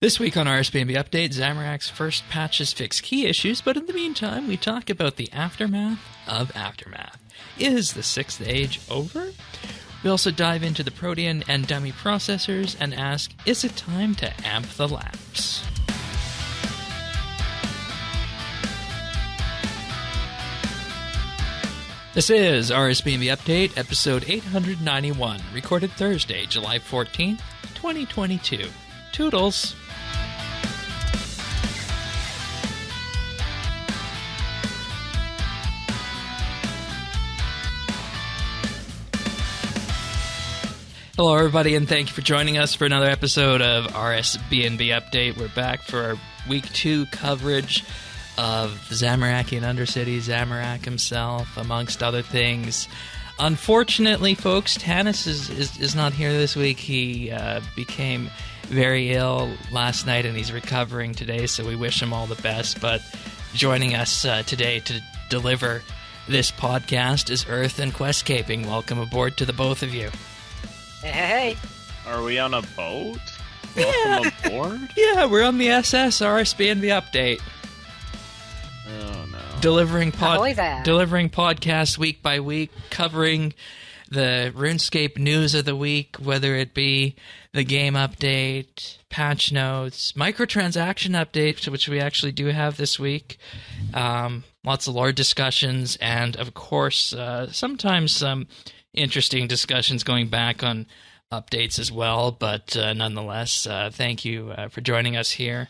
This week on RSBANDB Update, Zamorak's first patches fix key issues, but in the meantime, we talk about the aftermath of Aftermath. Is the Sixth Age over? We also dive into the Protean and Dummy processors and ask, is it time to amp the lamps? This is RSBANDB Update, episode 891, recorded Thursday, July 14th, 2022. Toodles! Hello, everybody, and thank you for joining us for another episode of RSBANDB Update. We're back for our Week 2 coverage of the Zamorakian Undercity, Zamorak himself, amongst other things. Unfortunately, folks, Tanis is not here this week. He became very ill last night, and he's recovering today, so we wish him all the best. But joining us today to deliver this podcast is Earth and Questcaping. Welcome aboard to the both of you. Hey. Are we on a boat? Welcome aboard? Yeah, we're on the SS RSBANDB Update. Oh, no. Delivering podcasts week by week, covering the RuneScape news of the week, whether it be the game update, patch notes, microtransaction updates, which we actually do have this week, lots of lore discussions, and, of course, sometimes some interesting discussions going back on updates as well, but nonetheless, thank you for joining us here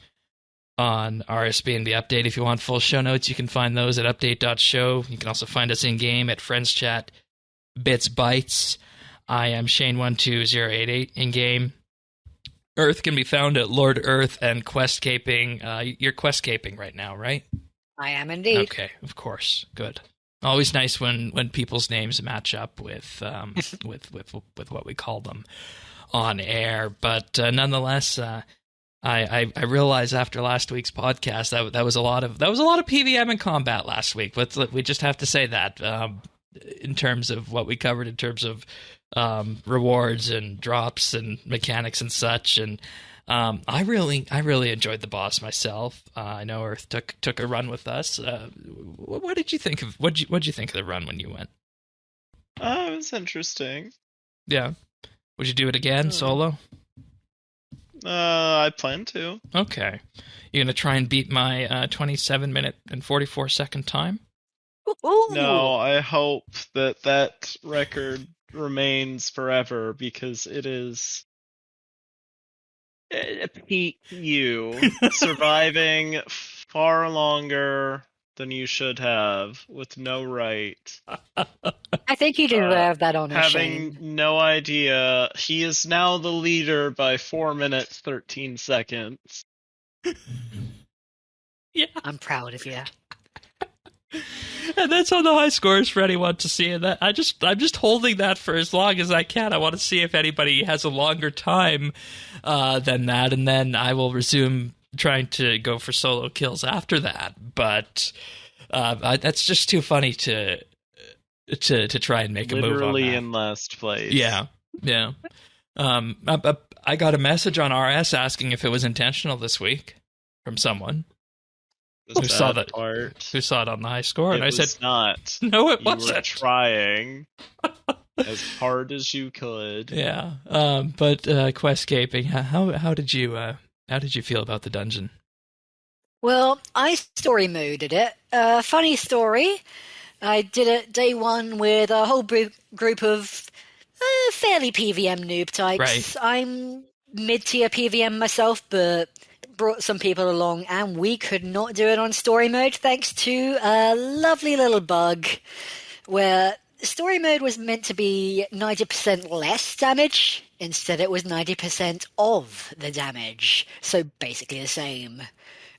on RSBANDB Update. If you want full show notes, you can find those at update.show. You can also find us in-game at Friends Chat, BitsBytes. I am Shane12088 in-game. Earth can be found at Lord Earth and Questcaping. You're Questcaping right now, right? I am indeed. Okay, of course. Good. Always nice when people's names match up with with what we call them on air. But nonetheless, I realized after last week's podcast that was a lot of PVM and combat last week. But we just have to say that in terms of what we covered in terms of rewards and drops and mechanics and such. And I really enjoyed the boss myself. I know Earth took a run with us. What did you think of what'd you think of the run when you went? It was interesting. Yeah. Would you do it again solo? I plan to. Okay. You gonna try and beat my 27-minute and 44-second time? Ooh. No, I hope that record remains forever because it is peak you surviving far longer than you should have with no right. I think you deserve that honor, having Shane. No idea. He is now the leader by 4 minutes 13 seconds. Yeah, I'm proud of you. And that's on the high scores for anyone to see. And I'm just holding that for as long as I can. I want to see if anybody has a longer time than that, and then I will resume trying to go for solo kills after that. But that's just too funny to try and make a move on that. Literally in last place. Yeah. I got a message on RS asking if it was intentional this week from someone. Who saw it on the high score, and I said, not. No, it wasn't. wasn't. You were trying as hard as you could. Yeah, but Questcaping, how did you feel about the dungeon? Well, I story moded it. Funny story. I did it day one with a whole group of fairly PVM noob types. Right. I'm mid-tier PVM myself, but brought some people along, and we could not do it on story mode thanks to a lovely little bug where story mode was meant to be 90% less damage. Instead, it was 90% of the damage. So basically the same.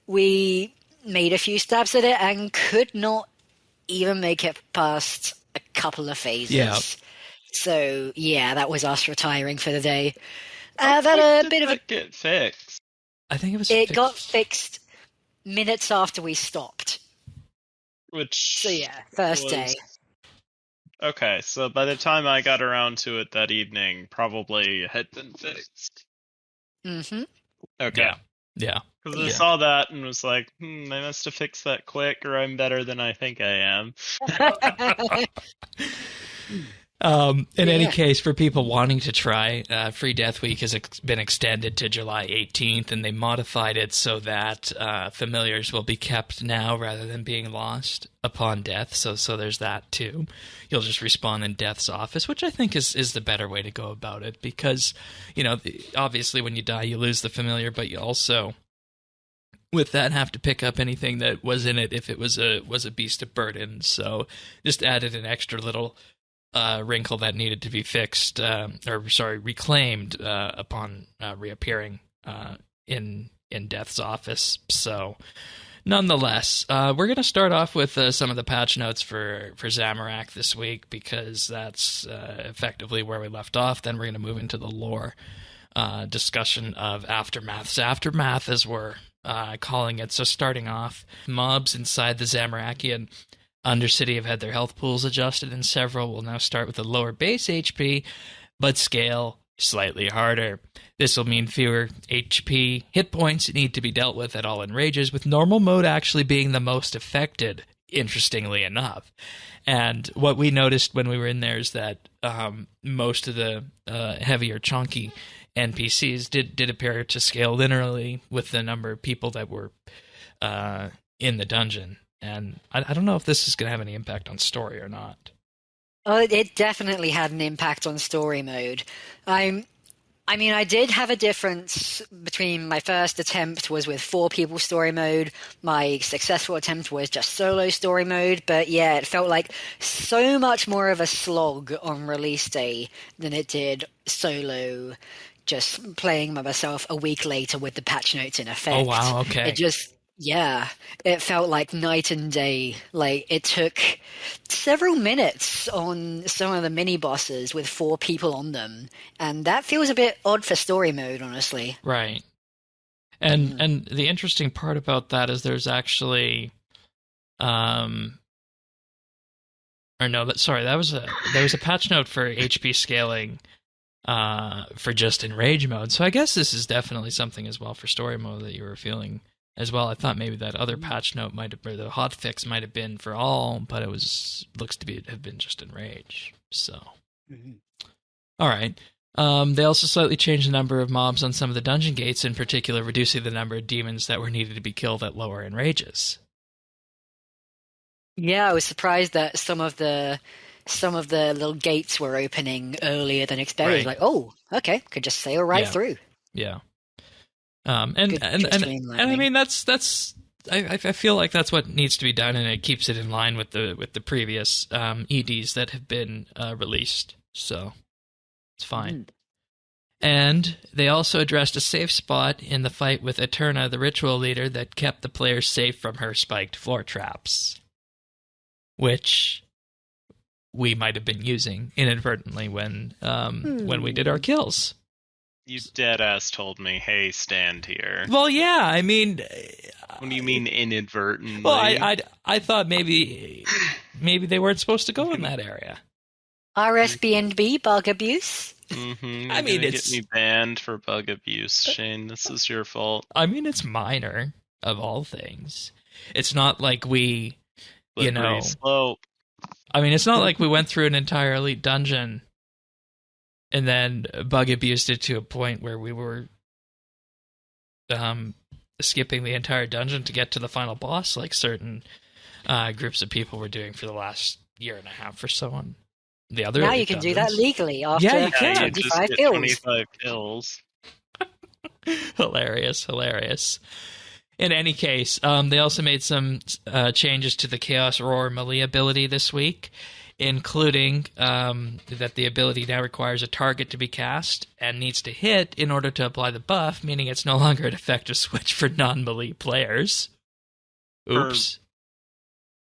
We made a few stabs at it and could not even make it past a couple of phases. Yeah. So, yeah, that was us retiring for the day. Get fixed. I think it got fixed minutes after we stopped. So yeah, first day. Okay, so by the time I got around to it that evening, probably it had been fixed. Mm-hmm. Okay. Yeah. Yeah. Because I saw that and was like, I must have fixed that quick, or I'm better than I think I am. In any case, for people wanting to try, Free Death Week has been extended to July 18th, and they modified it so that familiars will be kept now rather than being lost upon death. So there's that too. You'll just respawn in Death's office, which I think is the better way to go about it, because, obviously when you die, you lose the familiar, but you also, with that, have to pick up anything that was in it if it was a beast of burden. So just added an extra little wrinkle that needed to be fixed, reclaimed upon reappearing in Death's office. So, nonetheless, we're going to start off with some of the patch notes for Zamorak this week, because that's effectively where we left off. Then we're going to move into the lore discussion of Aftermath. So Aftermath, as we're calling it. So starting off, mobs inside the Zamorakian Undercity have had their health pools adjusted, and several will now start with a lower base HP, but scale slightly harder. This will mean fewer HP hit points need to be dealt with at all enrages, with normal mode actually being the most affected, interestingly enough. And what we noticed when we were in there is that most of the heavier, chunky NPCs did appear to scale linearly with the number of people that were in the dungeon. And I don't know if this is going to have any impact on story or not. Oh, it definitely had an impact on story mode. I did have a difference between my first attempt was with 4 people story mode. My successful attempt was just solo story mode. But yeah, it felt like so much more of a slog on release day than it did solo, just playing by myself a week later with the patch notes in effect. Oh, wow, okay. It felt like night and day. Like, it took several minutes on some of the mini bosses with 4 people on them, and that feels a bit odd for story mode, honestly. Right. And the interesting part about that is there's actually there was a patch note for HP scaling for just in rage mode. So I guess this is definitely something as well for story mode that you were feeling as well. I thought maybe that other patch note or the hotfix might have been for all, but it looks to have been just in rage. So, All right. They also slightly changed the number of mobs on some of the dungeon gates, in particular reducing the number of demons that were needed to be killed at lower enrages. Yeah, I was surprised that some of the little gates were opening earlier than expected. Right. Like, oh, okay, could just sail right through. Yeah. And I mean that's I feel like that's what needs to be done, and it keeps it in line with the previous EDs that have been released, so it's fine. And they also addressed a safe spot in the fight with Eterna, the ritual leader, that kept the players safe from her spiked floor traps, which we might have been using inadvertently when we did our kills. You deadass told me, hey, stand here. Well, yeah, I mean... What do you mean inadvertently? Well, I thought maybe they weren't supposed to go in that area. RSBANDB, bug abuse? Mm-hmm. I mean, it's... get me banned for bug abuse, Shane. This is your fault. I mean, it's minor, of all things. It's not like we, slope. I mean, it's not like we went through an entire elite dungeon and then bug abused it to a point where we were skipping the entire dungeon to get to the final boss, like certain groups of people were doing for the last year and a half or so on the other. Now you can do that legally after 25 kills. 25 kills. Hilarious. In any case, they also made some changes to the Chaos Roar melee ability this week, including that the ability now requires a target to be cast and needs to hit in order to apply the buff, meaning it's no longer an effective switch for non-melee players. Oops.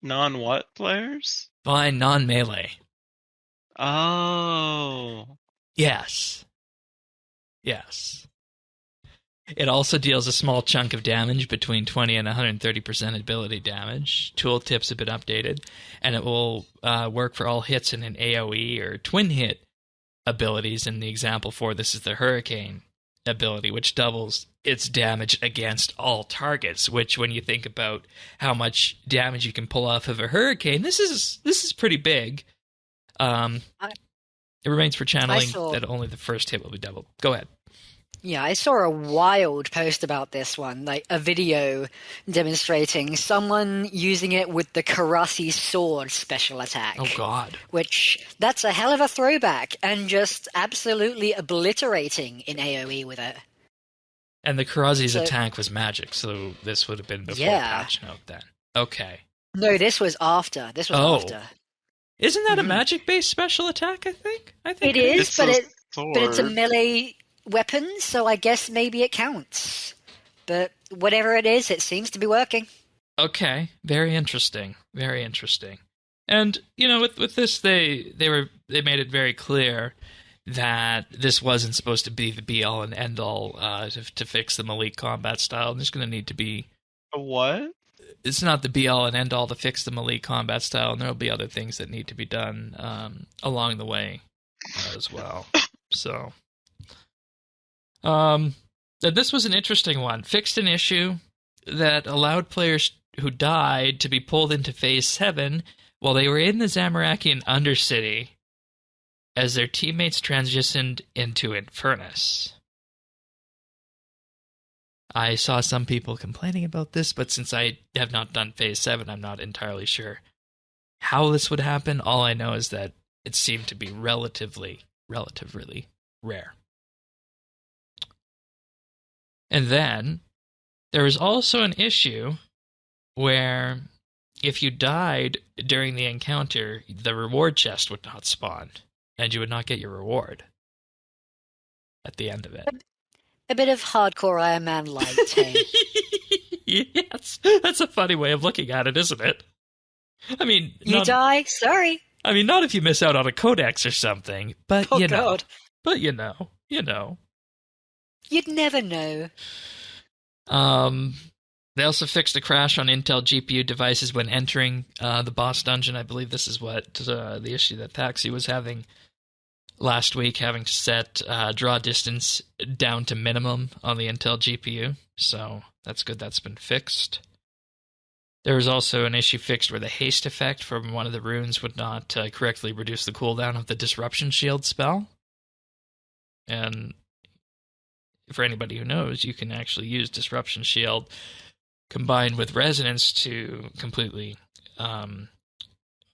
Non-what players? Fine, non-melee. Oh. Yes. It also deals a small chunk of damage between 20 and 130% ability damage. Tooltips have been updated, and it will work for all hits in an AoE or twin hit abilities. And the example for this is the Hurricane ability, which doubles its damage against all targets, which when you think about how much damage you can pull off of a hurricane, this is pretty big. It remains for channeling that only the first hit will be doubled. Go ahead. Yeah, I saw a wild post about this one, like a video demonstrating someone using it with the Karasi sword special attack. Oh, God. Which, that's a hell of a throwback, and just absolutely obliterating in AoE with it. And the Karasi's attack was magic, so this would have been before patch note then. Okay. No, this was after. After. Isn't that a magic-based special attack, I think? It is, but it's a melee weapon, so I guess maybe it counts. But whatever it is, it seems to be working. Okay, very interesting. Very interesting. And, you know, with this, they made it very clear that this wasn't supposed to be the be-all and end-all to fix the melee combat style. There's going to need to be... A what? It's not the be-all and end-all to fix the melee combat style, and there'll be other things that need to be done along the way as well. So... this was an interesting one. Fixed an issue that allowed players who died to be pulled into Phase 7 while they were in the Zamorakian Undercity as their teammates transitioned into Infernus. I saw some people complaining about this, but since I have not done Phase 7, I'm not entirely sure how this would happen. All I know is that it seemed to be relatively rare. And then, there was also an issue where if you died during the encounter, the reward chest would not spawn, and you would not get your reward at the end of it. A bit of hardcore Iron Man light, hey? Yes, that's a funny way of looking at it, isn't it? I mean... You die? Sorry. I mean, not if you miss out on a codex or something, but oh, you know. God. But you know. You'd never know. They also fixed a crash on Intel GPU devices when entering the boss dungeon. I believe this is what the issue that Taxi was having last week, having to set draw distance down to minimum on the Intel GPU. So that's good. That's been fixed. There was also an issue fixed where the haste effect from one of the runes would not correctly reduce the cooldown of the Disruption Shield spell. And for anybody who knows, you can actually use Disruption Shield combined with Resonance to completely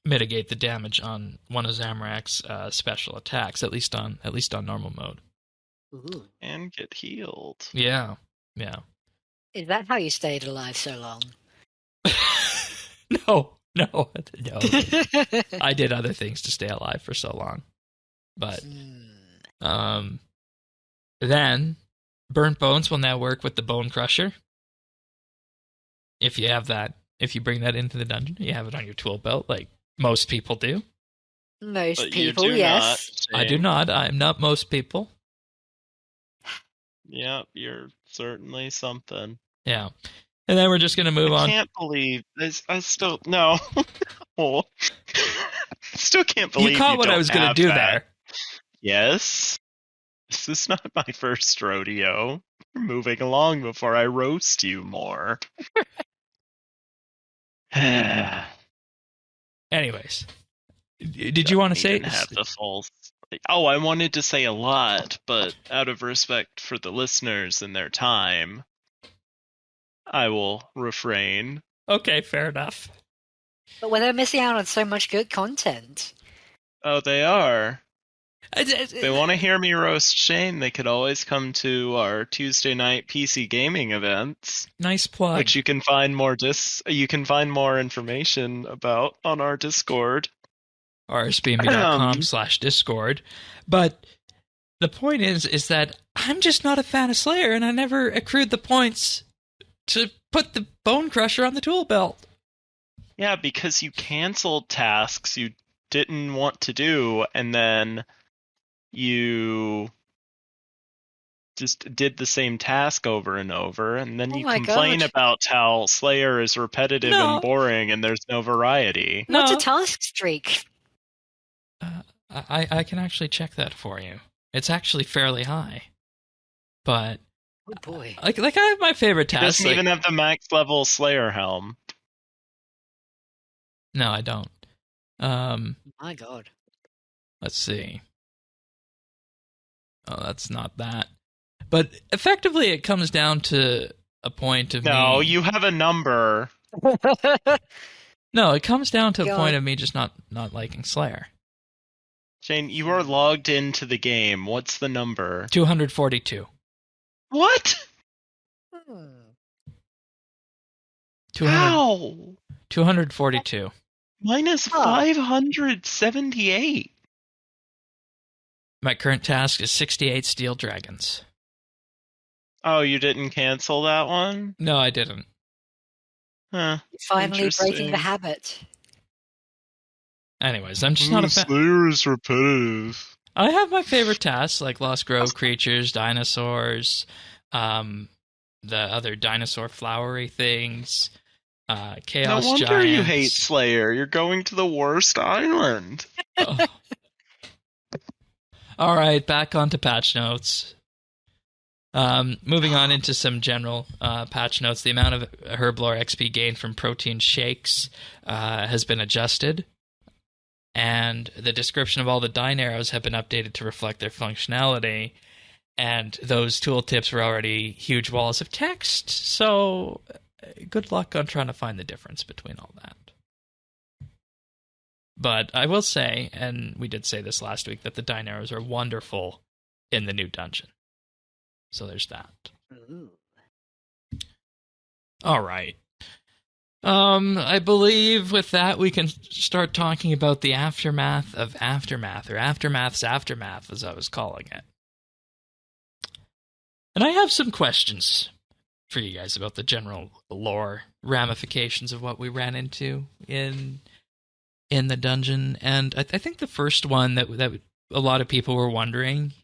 mitigate the damage on one of Zamorak's special attacks, at least on normal mode. Ooh. And get healed. Yeah. Is that how you stayed alive so long? No. I did other things to stay alive for so long. But then Burnt Bones will now work with the Bone Crusher. If you have that, if you bring that into the dungeon, you have it on your tool belt, like most people do. Most people, yes. Not, I do not. I'm not most people. Yep, you're certainly something. Yeah. And then we're just going to move on. I can't believe this. I still... No. Oh. I still can't believe you caught what I was going to do there. Yes. This is not my first rodeo. We're moving along before I roast you more. Anyways. Did you want to say... Have the full... Oh, I wanted to say a lot, but out of respect for the listeners and their time, I will refrain. Okay, fair enough. But they're missing out on so much good content. Oh, they are. If they want to hear me roast Shane, they could always come to our Tuesday night PC gaming events. Nice plug. Which you can find more information about on our Discord. RSBANDB.com/Discord. But the point is that I'm just not a fan of Slayer, and I never accrued the points to put the Bone Crusher on the tool belt. Yeah, because you canceled tasks you didn't want to do, and then you just did the same task over and over, and then you complain about how Slayer is repetitive and boring, and there's no variety. What's a task streak? I can actually check that for you. It's actually fairly high. But Oh boy. like I have my favorite He tasks. doesn't even have the max level Slayer helm. No, I don't. My God. Let's see. Oh, that's not that. But effectively, it comes down to a point of No, me. you have a number. No, it comes down to a God. point of me just not liking Slayer. Shane, you are logged into the game. What's the number? 242. What? 200, How? 242. Minus 578. My current task is 68 steel dragons. Oh, you didn't cancel that one? No, I didn't. Huh. Finally breaking the Interesting. habit. Anyways, I'm just not a fan. Slayer is repetitive. I have my favorite tasks, like Lost Grove creatures, dinosaurs, the other dinosaur flowery things, chaos No wonder giants. you hate Slayer. You're going to the worst island. Oh. All right, back onto patch notes. Moving on into some general patch notes. The amount of Herblore XP gained from protein shakes has been adjusted, and the description of all the Dine arrows have been updated to reflect their functionality, and those tooltips were already huge walls of text, so good luck on trying to find the difference between all that. But I will say, and we did say this last week, that the Dine arrows are wonderful in the new dungeon. So there's that. Ooh. All right. I believe with that we can start talking about the aftermath of Aftermath, or Aftermath's Aftermath, as I was calling it. And I have some questions for you guys about the general lore ramifications of what we ran into in the dungeon. And I think the first one that a lot of people were wondering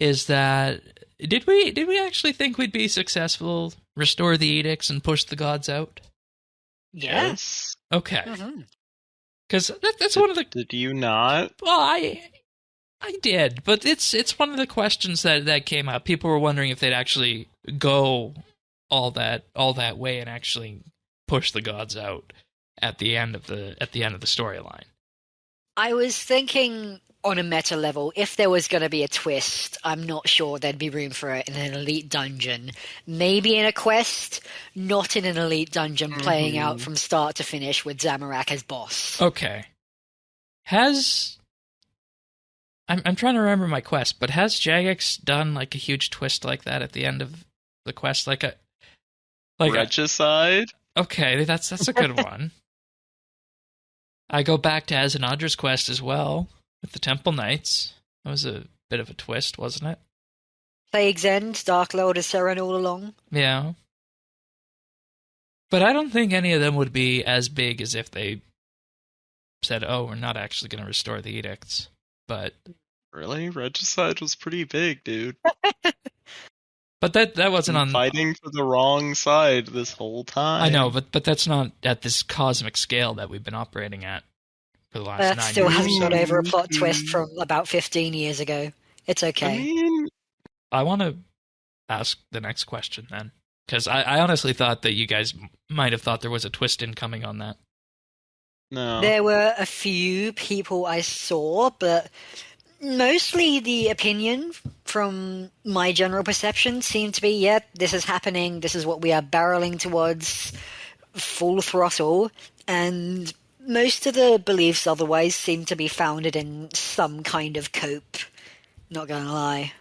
is that did we actually think we'd be successful, restore the edicts, and push the gods out? Yes. Okay. Mm-hmm. Because that's one of the... Did you not? Well, I did, but it's one of the questions that came up. People were wondering if they'd actually go all that way and actually push the gods out at the end of the storyline. I was thinking on a meta level, if there was going to be a twist, I'm not sure there'd be room for it in an elite dungeon. Maybe in a quest, not in an elite dungeon playing out from start to finish with Zamorak as boss. Okay. I'm trying to remember my quest, but has Jagex done like a huge twist like that at the end of the quest? Regicide? Okay, that's a good one. I go back to Azanadra's quest as well, with the Temple Knights. That was a bit of a twist, wasn't it? Plague's End, Dark Lord of Seren all along. Yeah. But I don't think any of them would be as big as if they said, oh, we're not actually going to restore the edicts. But Really? Regicide was pretty big, dude. But that wasn't on... Fighting for the wrong side this whole time. I know, but that's not at this cosmic scale that we've been operating at for the last 9 That years. still hasn't got over a plot twist from about 15 years ago. It's okay. I mean, I want to ask the next question then, because I honestly thought that you guys might have thought there was a twist incoming on that. no. There were a few people I saw, but mostly the opinion from my general perception seemed to be, yeah, this is happening, this is what we are barreling towards, full throttle, and most of the beliefs otherwise seem to be founded in some kind of cope. Not gonna lie.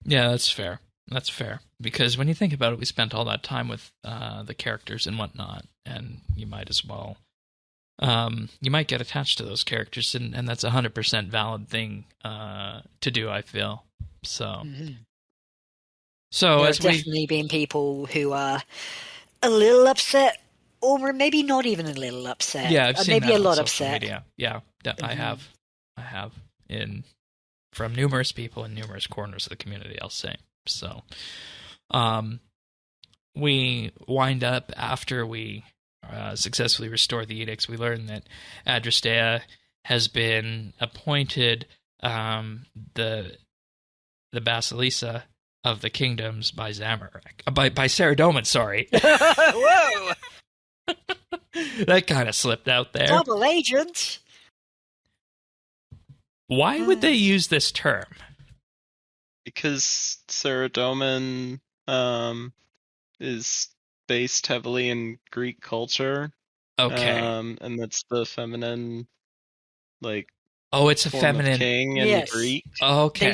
Yeah, that's fair. That's fair. Because when you think about it, we spent all that time with the characters and whatnot, and you might as well... you might get attached to those characters, and that's 100% valid thing to do, I feel. So, There as have definitely been people who are a little upset, or maybe not even a little upset. Yeah, I've seen maybe that a on lot social upset. media. Yeah, I have from numerous people in numerous corners of the community, I'll say. So, we wind up after we successfully restore the edicts. We learn that Adrastea has been appointed the the Basilisa of the Kingdoms by Zamorak. By Saradomin, sorry. Whoa! That kind of slipped out there. Double agent! Why would they use this term? Because Saradomin is based heavily in Greek culture. Okay. And that's the feminine, like, it's a form feminine of king in Yes. Greek. Okay.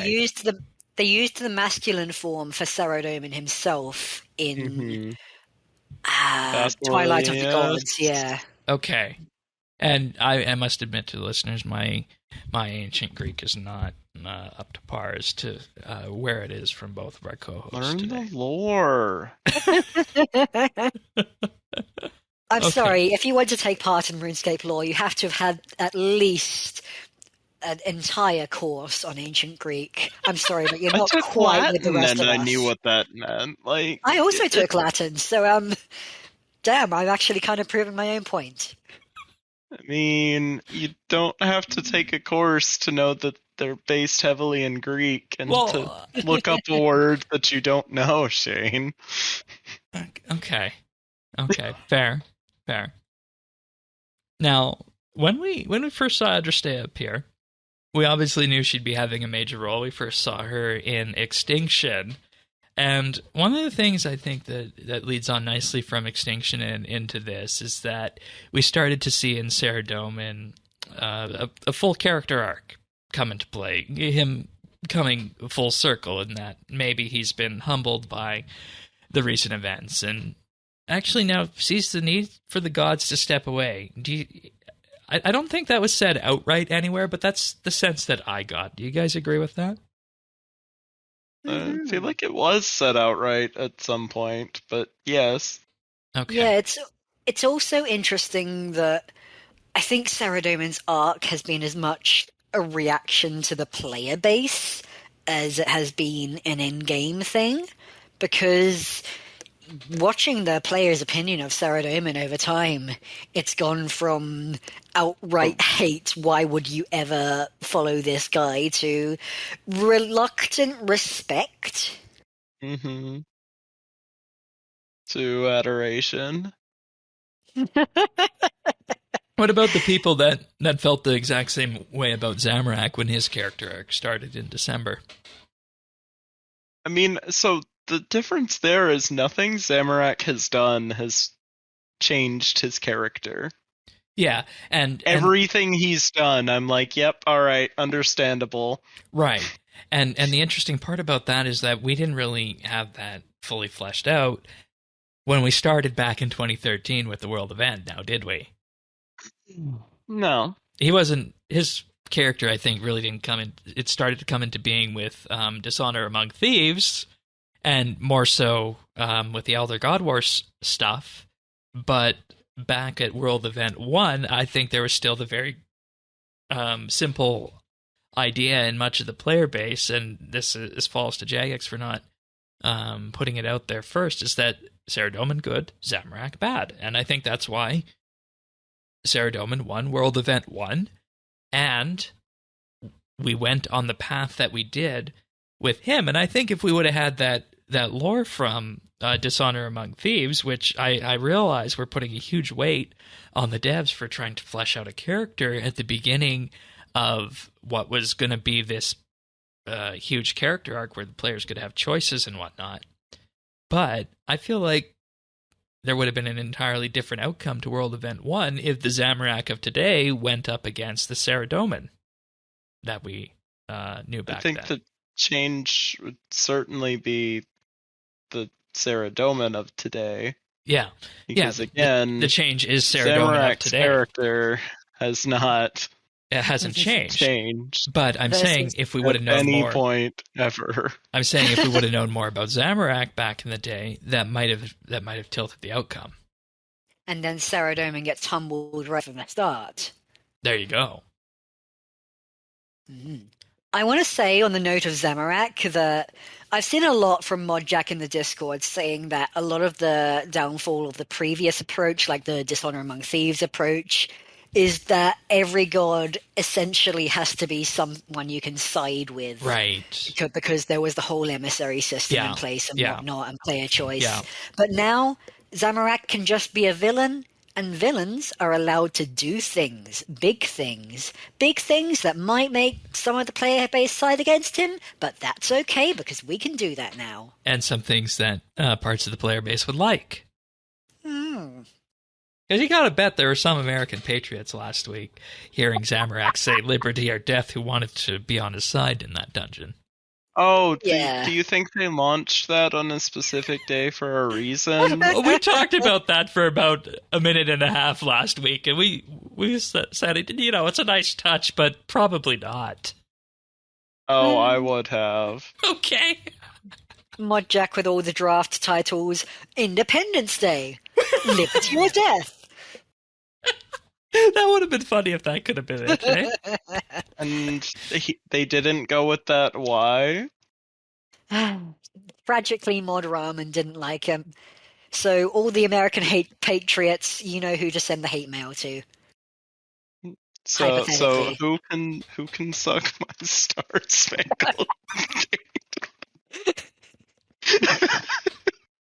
They used the masculine form for Saradomin himself in Twilight of the Gods. Yeah. Okay. And I must admit to the listeners, my ancient Greek is not up to par as to where it is from both of our co-hosts Learn today. the lore. I'm sorry, if you want to take part in RuneScape lore, you have to have had at least an entire course on ancient Greek. I'm sorry, but you're not quite Latin, with the rest and of us. I knew what that meant. Like, I also took Latin, so damn, I've actually kind of proven my own point. I mean, you don't have to take a course to know that they're based heavily in Greek and to look up a word that you don't know, Shane. Okay. Fair. Now, when we first saw Adrastea appear, we obviously knew she'd be having a major role. We first saw her in Extinction. And one of the things I think that leads on nicely from Extinction and into this is that we started to see in Saradomin a full character arc come into play, him coming full circle in that maybe he's been humbled by the recent events and actually now sees the need for the gods to step away. I don't think that was said outright anywhere, but that's the sense that I got. Do you guys agree with that? I feel like it was said outright at some point, but yes. Okay. Yeah, it's also interesting that I think Saradomin's arc has been as much a reaction to the player base as it has been an in-game thing, because watching the player's opinion of Saradomin over time, it's gone from outright hate, why would you ever follow this guy, to reluctant respect. Mm-hmm. To adoration. What about the people that felt the exact same way about Zamorak when his character arc started in December? I mean, so the difference there is nothing Zamorak has done has changed his character. Yeah, and everything he's done, I'm like, yep, all right, understandable. Right. And the interesting part about that is that we didn't really have that fully fleshed out when we started back in 2013 with the World Event, now did we? No. His character, I think, really didn't come in. It started to come into being with Dishonor Among Thieves, and more so with the Elder God Wars stuff. But back at World Event 1, I think there was still the very simple idea in much of the player base, and this falls to Jagex for not putting it out there first, is that Saradomin good, Zamorak bad. And I think that's why Saradomin won World Event 1, and we went on the path that we did with him. And I think if we would have had that lore from Dishonor Among Thieves, which I realize we're putting a huge weight on the devs for trying to flesh out a character at the beginning of what was going to be this huge character arc where the players could have choices and whatnot. But I feel like there would have been an entirely different outcome to World Event 1 if the Zamorak of today went up against the Saradomin that we knew back then. I think the change would certainly be the Saradomin of today. Yeah. Because again, the change is Saradomin of today. Character has not... It hasn't changed. But I'm saying if we would have known more... At any point ever. I'm saying if we would have known more about Zamorak back in the day, that might have tilted the outcome. And then Saradomin gets humbled right from the start. There you go. Mm-hmm. I want to say on the note of Zamorak that I've seen a lot from Modjack in the Discord saying that a lot of the downfall of the previous approach, like the Dishonor Among Thieves approach, is that every god essentially has to be someone you can side with. Right. Because there was the whole emissary system Yeah. in place and Yeah. whatnot, and player choice. Yeah. But now, Zamorak can just be a villain, and villains are allowed to do things. Big things that might make some of the player base side against him, but that's okay, because we can do that now. And some things that parts of the player base would like. Hmm. Because you gotta bet there were some American patriots last week hearing Zamorak say liberty or death who wanted to be on his side in that dungeon. Oh, Yeah. do you think they launched that on a specific day for a reason? We talked about that for about a minute and a half last week, and we said, it's a nice touch, but probably not. Oh, I would have. Okay. Modjack with all the draft titles. Independence Day. Liberty or death. That would have been funny if that could have been it, eh? And they didn't go with that. Why? Tragically, Mod Rahman didn't like him. So all the American hate patriots, you know who to send the hate mail to. So Hypothetically. who can suck my Star Spangled?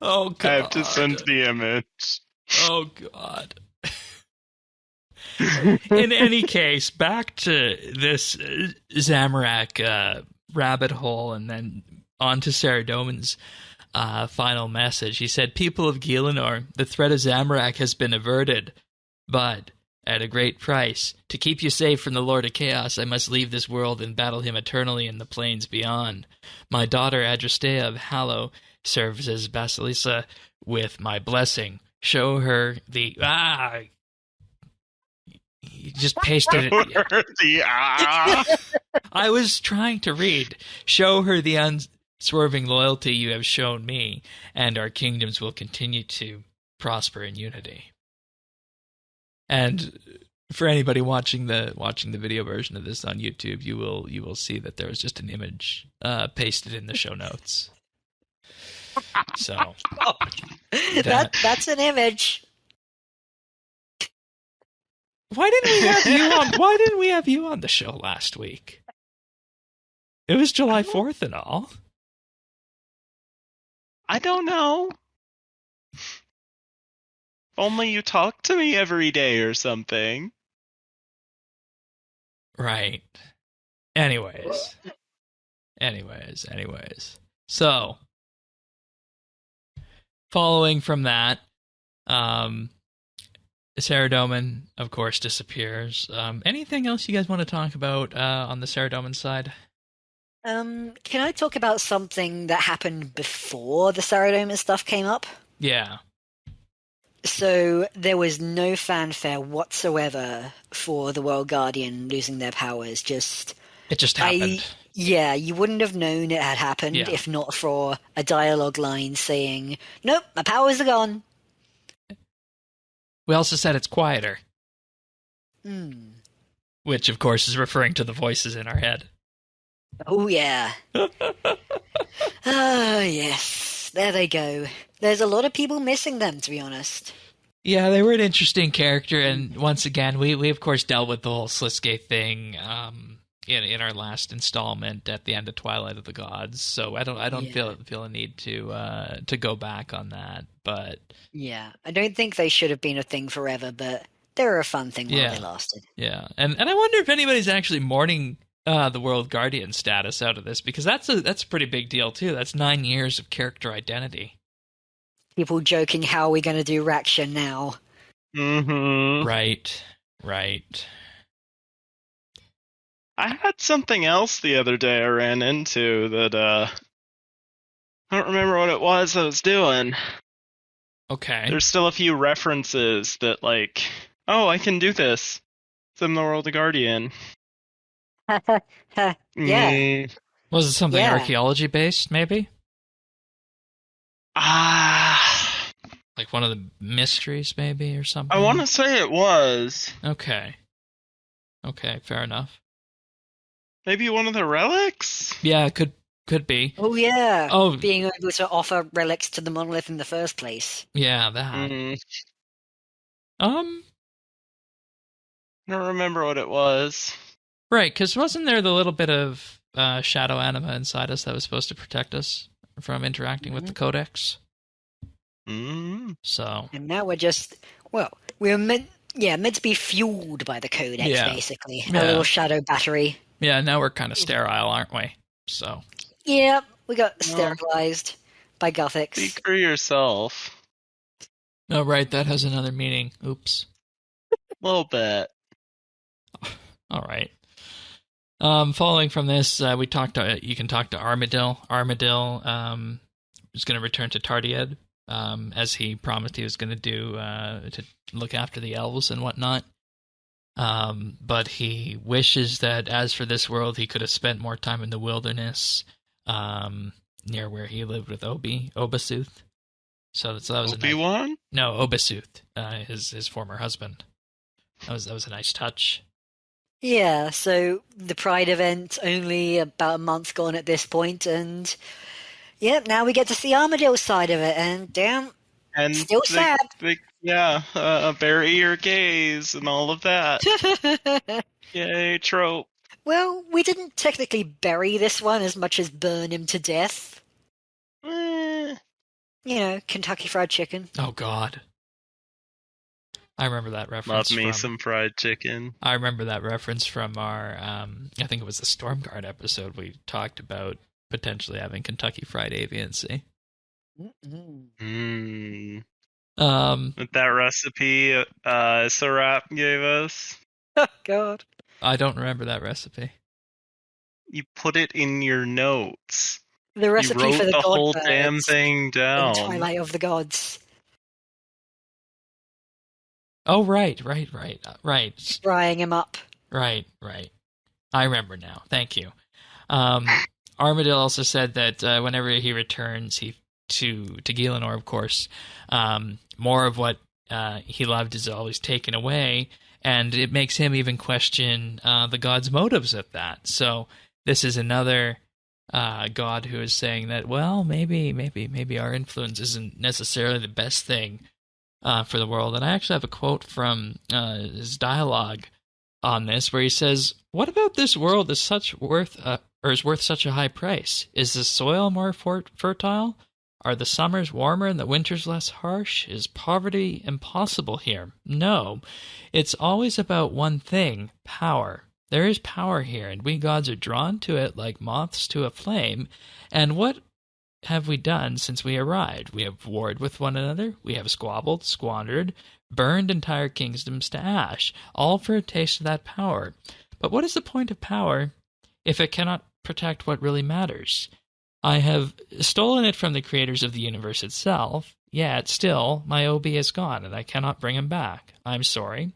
Oh, God. I have to send the image. Oh, God. In any case, back to this Zamorak rabbit hole, and then on to Sarah Doman's final message. He said, "People of Gielinor, the threat of Zamorak has been averted, but at a great price. To keep you safe from the Lord of Chaos, I must leave this world and battle him eternally in the plains beyond. My daughter Adrastea of Hallow serves as Basilisa with my blessing. Show her the..." You just pasted it. I was trying to read. "Show her the unswerving loyalty you have shown me, and our kingdoms will continue to prosper in unity." And for anybody watching the video version of this on YouTube, you will see that there was just an image pasted in the show notes. So that's an image. Why didn't we have you on the show last week? It was July 4th and all. I don't know. Only you talk to me every day or something. Right. Anyways. So, following from that, Sarah Doman, of course, disappears. Anything else you guys want to talk about on the Sarah Doman side? Can I talk about something that happened before the Sarah Doman stuff came up? Yeah. So there was no fanfare whatsoever for the World Guardian losing their powers. It just happened. You wouldn't have known it had happened if not for a dialogue line saying, "Nope, my powers are gone." We also said it's quieter. Which, of course, is referring to the voices in our head. Oh, yeah. Oh, yes. There they go. There's a lot of people missing them, to be honest. Yeah, they were an interesting character, and once again, we of course dealt with the whole Sliske thing in our last installment at the end of Twilight of the Gods. So I don't feel a need to go back on that. But yeah, I don't think they should have been a thing forever, but they were a fun thing while they lasted. Yeah, and I wonder if anybody's actually mourning the World Guardian status out of this, because that's a pretty big deal too. That's 9 years of character identity. People joking, how are we going to do Raksha now? Mm-hmm. Right. I had something else the other day I ran into that I don't remember what it was I was doing. Okay. There's still a few references that, like, oh, I can do this. I'm the World Guardian. Yeah. Was it something archaeology based, maybe? Like one of the mysteries, maybe, or something? I want to say it was. Okay, fair enough. Maybe one of the relics? Yeah, could be. Oh, yeah. Oh, being able to offer relics to the monolith in the first place. Yeah, that. I don't remember what it was. Right, because wasn't there the little bit of shadow anima inside us that was supposed to protect us from interacting with the Codex? So. And now we're just, we're meant to be fueled by the Codex, basically. A little shadow battery. Yeah, now we're kind of sterile, aren't we? So. Yeah, we got sterilized by Gothics. Speak for yourself. Oh, right, that has another meaning. Oops. A little bit. All right. Following from this, you can talk to Armadil. Armadil is going to return to Tardied, as he promised he was going to do to look after the elves and whatnot. But he wishes that, as for this world, he could have spent more time in the wilderness, near where he lived with Obasuth. So that was Obi-Wan? Obasuth, his former husband. That was a nice touch. Yeah, so the Pride event, only about a month gone at this point, and now we get to see Armadil's side of it, and damn, still sad. Bury your gaze and all of that. Yay, trope. Well, we didn't technically bury this one as much as burn him to death. Kentucky Fried Chicken. Oh, God. I remember that reference. Love me some fried chicken. I remember that reference from our, I think it was the Stormguard episode. We talked about potentially having Kentucky Fried Aviancy. With that recipe Sarap gave us. Oh, God. I don't remember that recipe. You put it in your notes. The recipe you wrote for the whole damn thing down. Twilight of the Gods. Oh, right. Frying him up. Right. I remember now. Thank you. Armadil also said that whenever he returns to Gielinor, of course, more of what he loved is always taken away, and it makes him even question the god's motives at that. So this is another god who is saying that, well, maybe our influence isn't necessarily the best thing for the world. And I actually have a quote from his dialogue on this, where he says, "What about this world is worth such a high price? Is the soil more fertile? Are the summers warmer and the winters less harsh? Is poverty impossible here? No. It's always about one thing, power. There is power here, and we gods are drawn to it like moths to a flame. And what have we done since we arrived? We have warred with one another. We have squabbled, squandered, burned entire kingdoms to ash, all for a taste of that power. But what is the point of power if it cannot protect what really matters? I have stolen it from the creators of the universe itself, yet still my OB is gone, and I cannot bring him back. I'm sorry.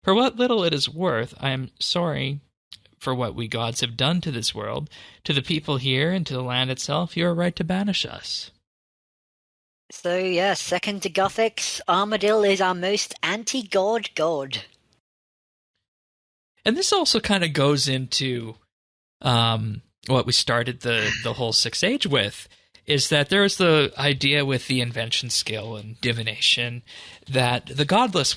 For what little it is worth, I am sorry for what we gods have done to this world, to the people here, and to the land itself. You are right to banish us." So, second to Gothics, Armadil is our most anti-god god. And this also kind of goes into what we started the whole Sixth Age with, is that there was the idea with the invention skill and divination that the godless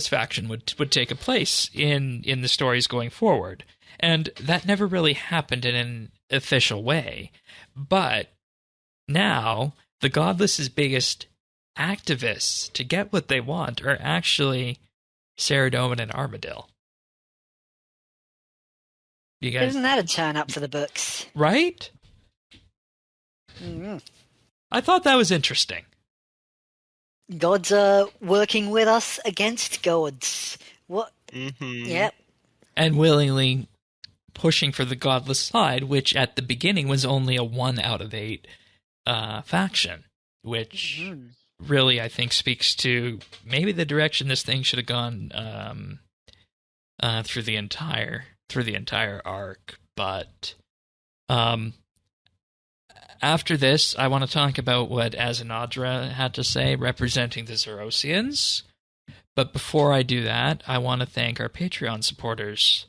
faction would take a place in the stories going forward. And that never really happened in an official way. But now, the godless's biggest activists to get what they want are actually Saradomin and Armadil. You guys... Isn't that a turn up for the books? Right? Mm-hmm. I thought that was interesting. Gods are working with us against gods. What? Mm-hmm. Yep. And willingly pushing for the godless side, which at the beginning was only a 1 out of 8 faction, which really, I think, speaks to maybe the direction this thing should have gone through the entire arc. But after this, I want to talk about what Azanadra had to say, representing the Zerosians. But before I do that, I want to thank our Patreon supporters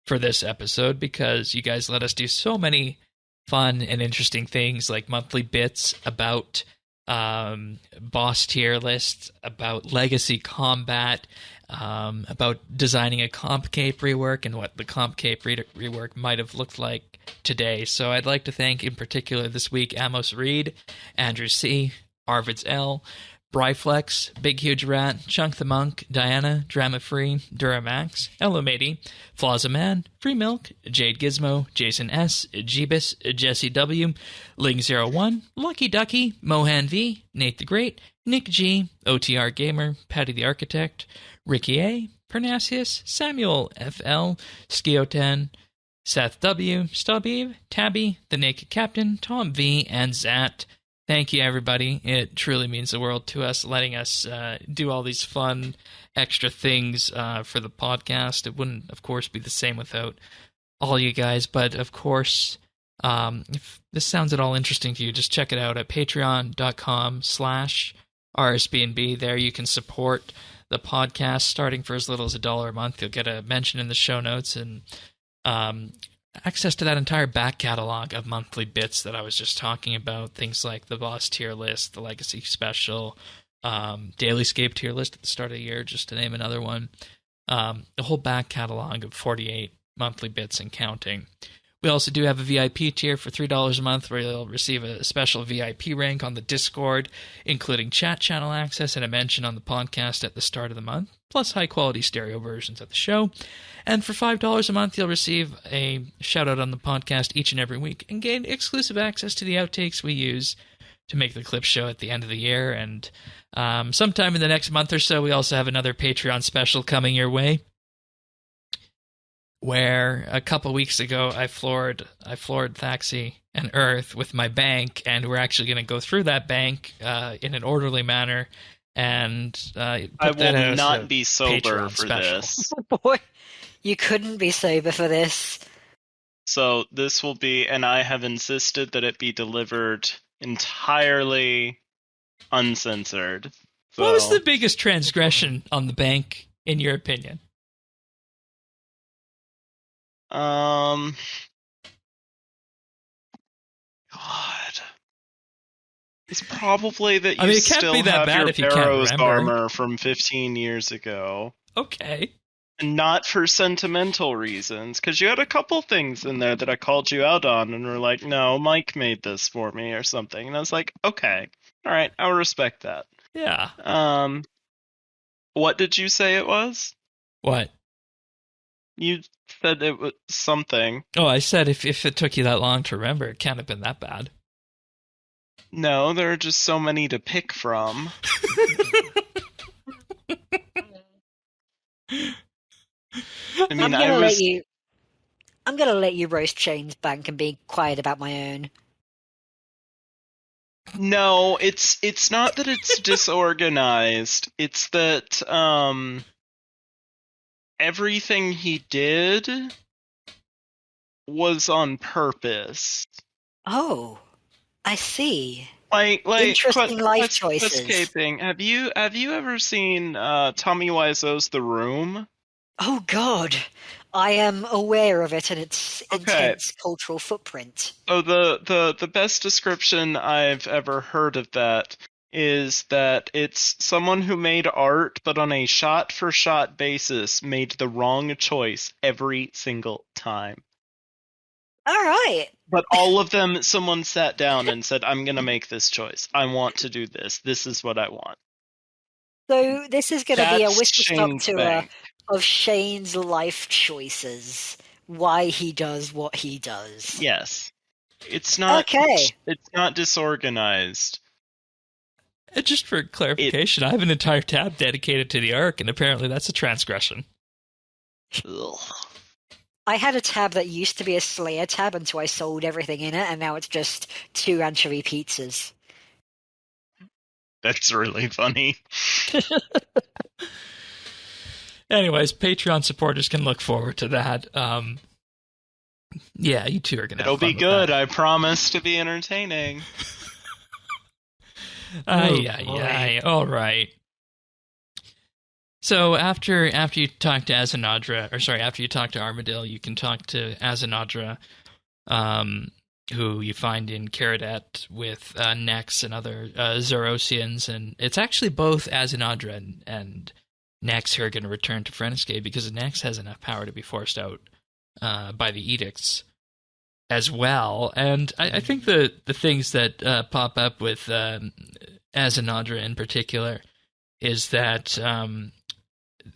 for this episode, because you guys let us do so many fun and interesting things, like monthly bits about boss tier lists, about legacy combat, about designing a comp cape rework and what the comp cape rework might have looked like today. So I'd like to thank in particular this week Amos Reed, Andrew C., Arvids L., Bryflex, Big Huge Rat, Chunk the Monk, Diana, Drama Free, Duramax, Hello Matey, Flazza Man, Free Milk, Jade Gizmo, Jason S, Jeebus, Jesse W, Ling01, Lucky Ducky, Mohan V, Nate the Great, Nick G, OTR Gamer, Patty the Architect, Ricky A, Parnassius, Samuel FL, Skio10, Seth W, Stubby, Tabby, The Naked Captain, Tom V, and Zat. Thank you, everybody. It truly means the world to us, letting us do all these fun extra things for the podcast. It wouldn't, of course, be the same without all you guys. But, of course, if this sounds at all interesting to you, just check it out at patreon.com/RSBANDB. There you can support the podcast starting for as little as $1 a month. You'll get a mention in the show notes and access to that entire back catalog of monthly bits that I was just talking about. Things like the boss tier list, the legacy special, daily scape tier list at the start of the year, just to name another one. The whole back catalog of 48 monthly bits and counting. We also do have a VIP tier for $3 a month where you'll receive a special VIP rank on the Discord, including chat channel access and a mention on the podcast at the start of the month, plus high-quality stereo versions of the show. And for $5 a month, you'll receive a shout-out on the podcast each and every week and gain exclusive access to the outtakes we use to make the clip show at the end of the year. And sometime in the next month or so, we also have another Patreon special coming your way, where a couple weeks ago I floored Thaxi and Earth with my bank, and we're actually going to go through that bank in an orderly manner. And I will not be sober Patreon for special. this. Oh boy, you couldn't be sober for this. So this will be, and I have insisted that it be delivered entirely uncensored. So, what was the biggest transgression on the bank, in your opinion? God. It's probably that you it can't still be that have bad your if you can't Barrows remember. armor from 15 years ago. Okay. And not for sentimental reasons, because you had a couple things in there that I called you out on and were like, no, Mike made this for me or something. And I was like, okay, all right, I'll respect that. Yeah. What did you say it was? What? You said it was something. Oh, I said if it took you that long to remember, it can't have been that bad. No, there are just so many to pick from. I mean, I'm gonna let you roast Shane's bank and be quiet about my own. No, it's not that it's disorganized. It's that everything he did was on purpose. Oh, I see. Like Interesting life choices. Escaping. Have you ever seen Tommy Wiseau's The Room? Oh God, I am aware of it and its intense cultural footprint. So the best description I've ever heard of that is that it's someone who made art, but on a shot-for-shot basis made the wrong choice every single time. All right. But all of them, someone sat down and said, I'm going to make this choice. I want to do this. This is what I want. So this is going to be a whistle-stop tour bank. of Shane's life choices, why he does what he does. Yes. It's not Okay. It's not disorganized. Just for clarification, I have an entire tab dedicated to the Ark, and apparently that's a transgression. Ugh. I had a tab that used to be a Slayer tab until I sold everything in it, and now it's just 2 anchovy pizzas. That's really funny. Anyways, Patreon supporters can look forward to that. Yeah, you two are going to have fun. It'll be good. I promise to be entertaining. All right. So after you talk to after you talk to Armadillo, you can talk to Azanadra who you find in Karadet with Nex and other Zerosians, and it's actually both Azinadra and Nex who are going to return to Friendscape, because Nex has enough power to be forced out by the edicts as well. And I think the things that pop up with Azinadra in particular is that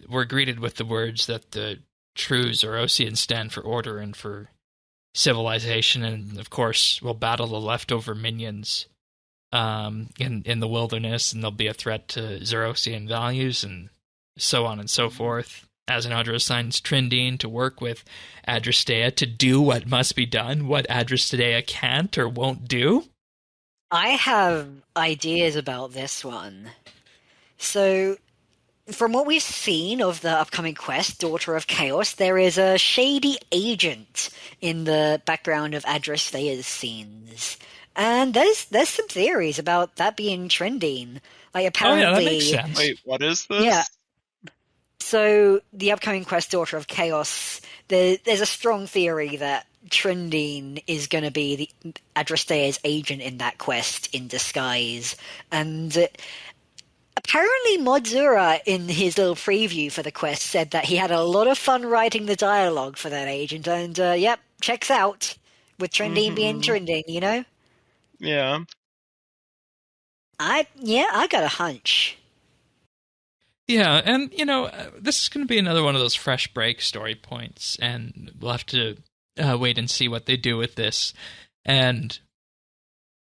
we're greeted with the words that the true Zerosians stand for order and for civilization, and of course will battle the leftover minions in the wilderness, and there'll be a threat to Zerosian values, and so on and so forth. Azinadra assigns Trindine to work with Adrastea to do what must be done, what Adrastea can't or won't do. I have ideas about this one. So, from what we've seen of the upcoming quest, Daughter of Chaos, there is a shady agent in the background of Adrastea's scenes. And there's some theories about that being Trindine. Like, apparently... Oh yeah, that makes sense. Wait, what is this? Yeah. So, the upcoming quest, Daughter of Chaos, there's a strong theory that Trindine is going to be the Adrastea's agent in that quest in disguise. And apparently Modzura, in his little preview for the quest, said that he had a lot of fun writing the dialogue for that agent, and yep, checks out, with Trindine being Trindine, you know? Yeah. I got a hunch. Yeah, and, this is going to be another one of those fresh break story points, and we'll have to wait and see what they do with this. And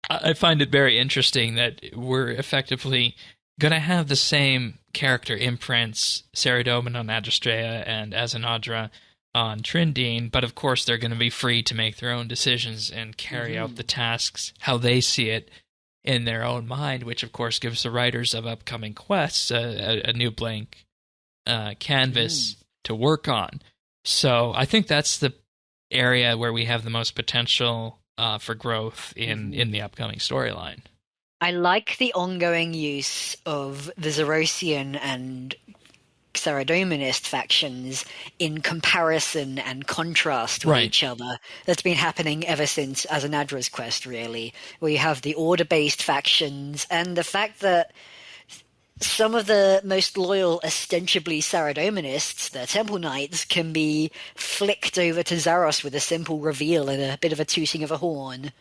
I find it very interesting that we're effectively going to have the same character imprints, Saradomin on Adrastea and Azinadra on Trindine, but of course they're going to be free to make their own decisions and carry out the tasks how they see it in their own mind, which of course gives the writers of upcoming quests a new blank canvas to work on. So I think that's the area where we have the most potential for growth in the upcoming storyline. I like the ongoing use of the Zerosian and Saradominist factions in comparison and contrast with each other. That's been happening ever since Azanadra's quest, really, where you have the order-based factions, and the fact that some of the most loyal, ostensibly Saradominists, the Temple Knights, can be flicked over to Zaros with a simple reveal and a bit of a tooting of a horn.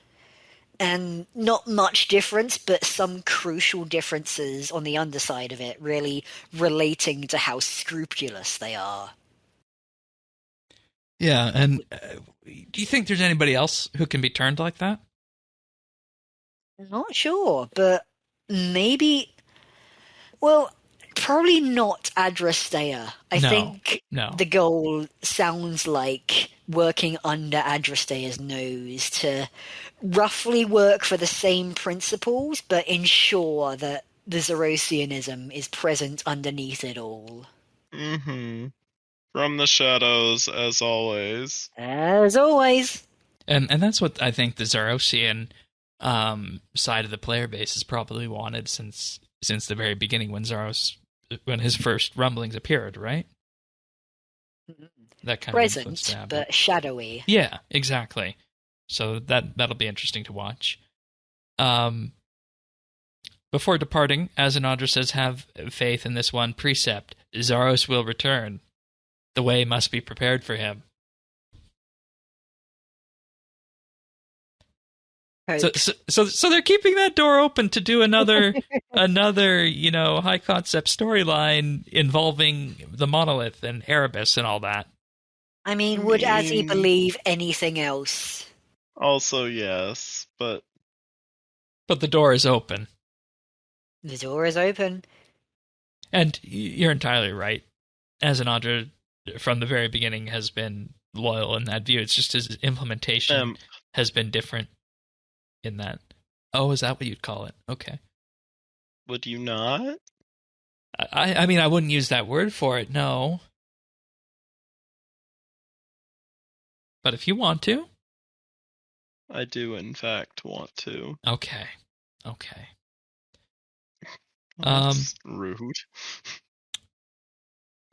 And not much difference, but some crucial differences on the underside of it, really relating to how scrupulous they are. Yeah, and do you think there's anybody else who can be turned like that? Not sure, but maybe... Well, probably not Adrastea. I think the goal sounds like working under Adrastea's nose to roughly work for the same principles, but ensure that the Zerosianism is present underneath it all. From the shadows, as always. As always. And that's what I think the Zerosian side of the player base has probably wanted since the very beginning, when his first rumblings appeared, right? That kind present, of but shadowy. Yeah, exactly. So that'll be interesting to watch. Before departing, Azinadra says, "Have faith in this one precept: Zaros will return. The way must be prepared for him." So they're keeping that door open to do another high concept storyline involving the monolith and Erebus and all that. I mean, would Azzy believe anything else? Also, yes, but the door is open. The door is open. And you're entirely right. Azinadra, from the very beginning, has been loyal in that view. It's just his implementation has been different in that. Oh, is that what you'd call it? Okay. Would you not? I mean, I wouldn't use that word for it, no. But if you want to. I do, in fact, want to. Okay. That's rude.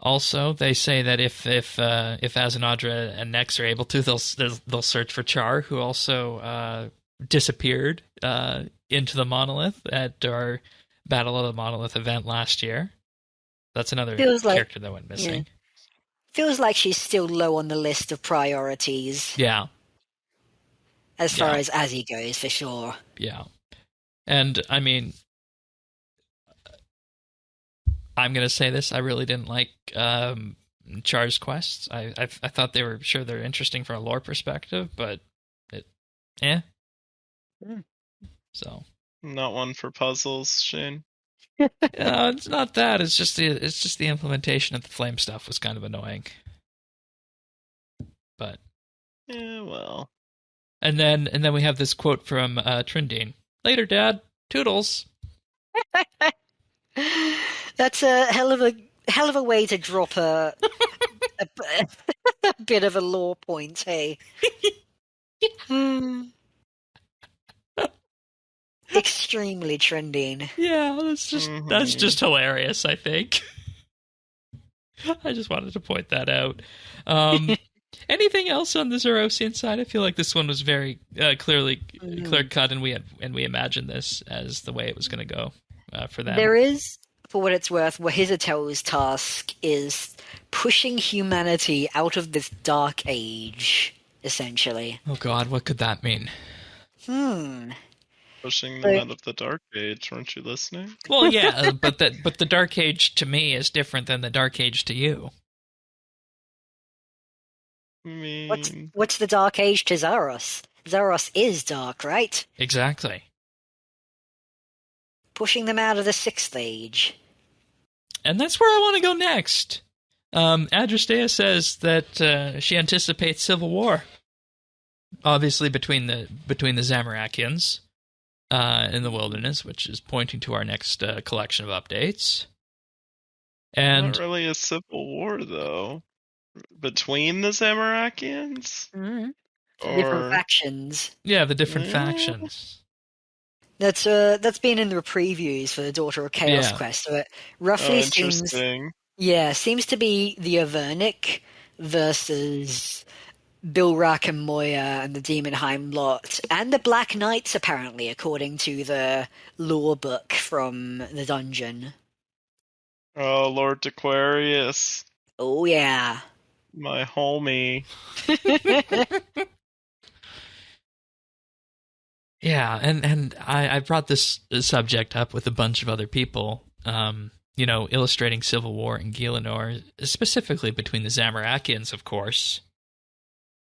Also, they say that if Azanadra and Nex are able to, they'll search for Char, who also disappeared into the Monolith at our Battle of the Monolith event last year. That's another character that went missing. Yeah. Feels like she's still low on the list of priorities. Yeah. As far as Azzy goes, for sure. Yeah. And, I mean, I'm going to say this. I really didn't like Char's quests. I thought they're interesting from a lore perspective, but So. Not one for puzzles, Shane. No, it's not that. It's just the implementation of the flame stuff was kind of annoying. But yeah, well. And then we have this quote from Trindine. Later, Dad. Toodles. That's a hell of a way to drop a bit of a lore point, hey. Extremely trending. Yeah, that's just hilarious, I think. I just wanted to point that out. Anything else on the Zerosian side? I feel like this one was very clear cut, and we imagined this as the way it was going to go for them. There is, for what it's worth, Wahizatel's task is pushing humanity out of this dark age, essentially. Oh God, what could that mean? Pushing them out of the Dark Age, weren't you listening? Well, yeah, but the Dark Age to me is different than the Dark Age to you. I mean... What's the Dark Age to Zaros? Zaros is dark, right? Exactly. Pushing them out of the Sixth Age. And that's where I want to go next. Adrastea says that she anticipates civil war. Obviously between the Zamorakians in the wilderness, which is pointing to our next collection of updates. And not really a civil war, though. Between the Zamorakians? Mm-hmm. Different factions. Yeah, the different factions. That's been in the previews for the Daughter of Chaos quest. So it roughly seems to be the Avernic versus Bilrak and Moya and the Demonheim lot, and the Black Knights, apparently, according to the lore book from the dungeon. Oh, Lord Aquarius. Oh, yeah. My homie. Yeah, and I brought this subject up with a bunch of other people, illustrating civil war in Gielinor, specifically between the Zamorakians, of course.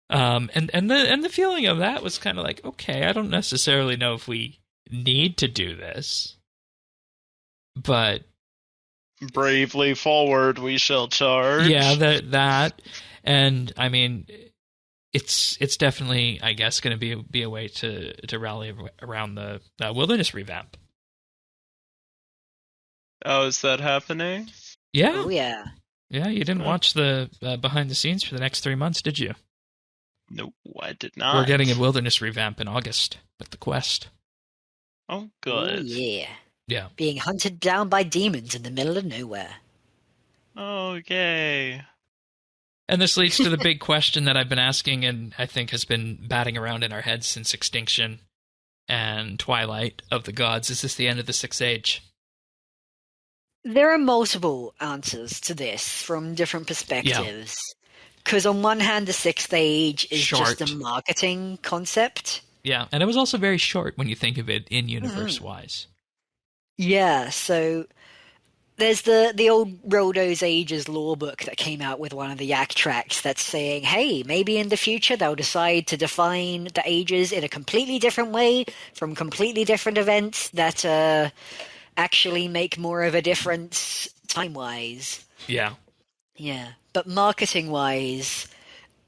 And the feeling of that was kind of like, okay, I don't necessarily know if we need to do this, but bravely forward we shall charge. Yeah, that, and I mean, it's definitely, I guess, going to be a way to rally around the wilderness revamp. Oh, is that happening? Yeah. Oh, yeah. Yeah, you didn't watch the behind the scenes for the next 3 months, did you? Nope, I did not. We're getting a wilderness revamp in August with the quest. Oh, good. Oh, yeah. Yeah. Being hunted down by demons in the middle of nowhere. Oh, yay. And this leads to the big question that I've been asking and I think has been batting around in our heads since Extinction and Twilight of the Gods. Is this the end of the Sixth Age? There are multiple answers to this from different perspectives. Because on one hand, the Sixth Age is just a marketing concept. Yeah, and it was also very short when you think of it in universe-wise. Yeah, so there's the old Rodo's Ages lore book that came out with one of the Yak tracks that's saying, hey, maybe in the future they'll decide to define the ages in a completely different way from completely different events that actually make more of a difference time-wise. Yeah. Yeah, but marketing-wise,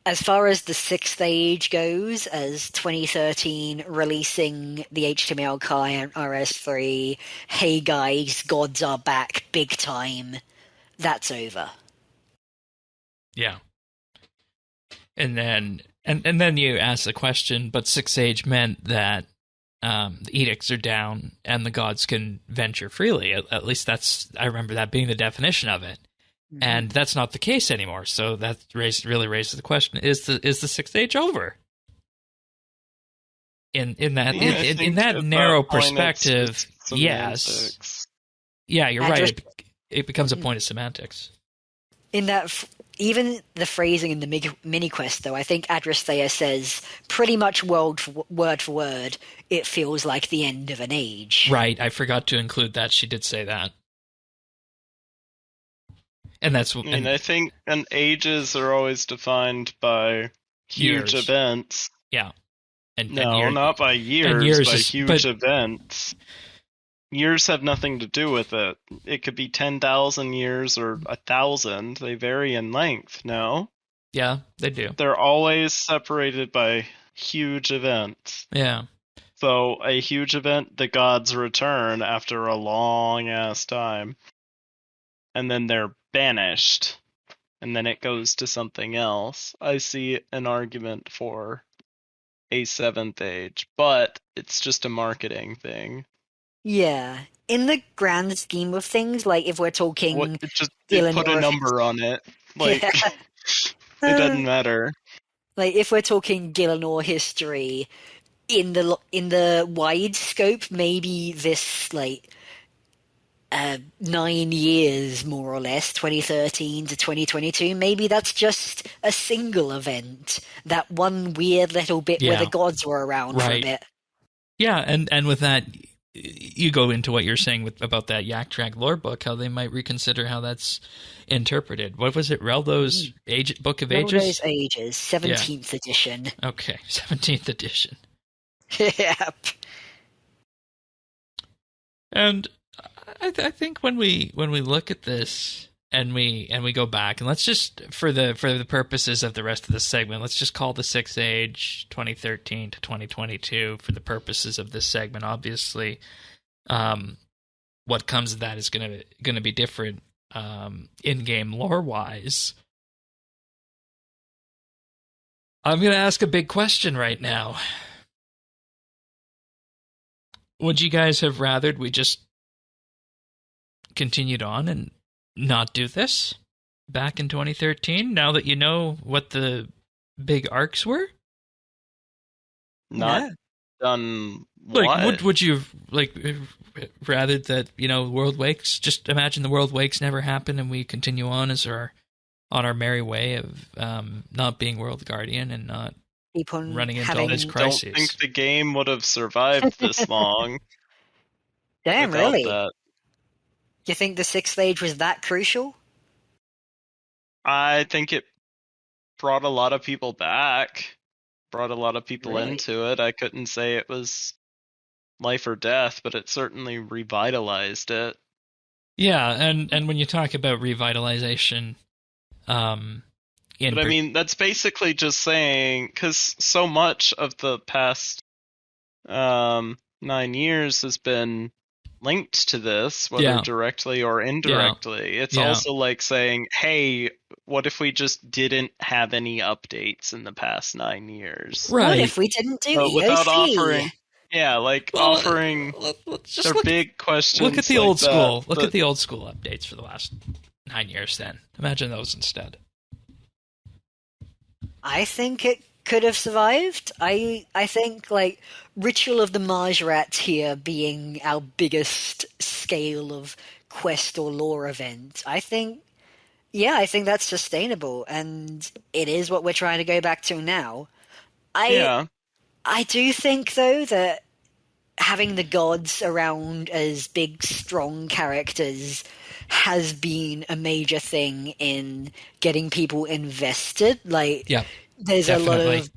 as far as the Sixth Age goes, as 2013 releasing the HTML client RS3, hey guys, gods are back, big time, that's over. Yeah. And then you ask the question, but Sixth Age meant that the edicts are down and the gods can venture freely. At least I remember that being the definition of it. And that's not the case anymore. So that really raises the question: Is the Sixth Age over? In that narrow perspective, yes. Yeah, you're right. It becomes a point of semantics. In that, even the phrasing in the mini quest, though, I think Adrastea says pretty much word for word, it feels like the end of an age. Right, I forgot to include that. She did say that. And that's. I think ages are always defined by huge events. Yeah. Not by years, by huge events. Years have nothing to do with it. It could be 10,000 years or 1,000. They vary in length, no? Yeah, they do. They're always separated by huge events. Yeah. So a huge event, the gods return after a long-ass time. And then they're banished. And then it goes to something else. I see an argument for a seventh age, but it's just a marketing thing. Yeah. In the grand scheme of things, like if we're talking... put a number on it. Like, it doesn't matter. Like, if we're talking Gielinor history, in the wide scope, maybe this, 9 years, more or less, 2013 to 2022, maybe that's just a single event. That one weird little bit where the gods were around for a bit. Yeah, and with that, you go into what you're saying about that Yak Track lore book, how they might reconsider how that's interpreted. What was it, Reldo's Book of Ages? Reldo's Ages, 17th edition. Okay, 17th edition. Yep. And I think when we look at this and we go back, and let's just for the purposes of the rest of the segment, let's just call the Sixth Age 2013 to 2022 for the purposes of this segment. Obviously, what comes of that is going to be different in-game lore-wise. I'm going to ask a big question right now. Would you guys have rathered we just continued on and not do this back in 2013, now that you know what the big arcs were? Not done what? Like, would you rather that, World Wakes, just imagine the World Wakes never happen and we continue on on our merry way of not being World Guardian and not running into all these crises? I don't think the game would have survived this long. Damn, really? That. You think the Sixth Age was that crucial? I think it brought a lot of people back, brought a lot of people into it. I couldn't say it was life or death, but it certainly revitalized it. Yeah, and when you talk about revitalization, that's basically just saying, because so much of the past 9 years has been linked to this, whether directly or indirectly. It's also like saying, hey, what if we just didn't have any updates in the past 9 years? Right. What if we didn't do EOC? Without offering... Yeah, offering their big questions. Look at the old school. Look at the old school updates for the last 9 years then. Imagine those instead. I think it could have survived. I think, Ritual of the Majrat here being our biggest scale of quest or lore event, I think that's sustainable, and it is what we're trying to go back to now. I do think, though, that having the gods around as big, strong characters has been a major thing in getting people invested. There's a lot of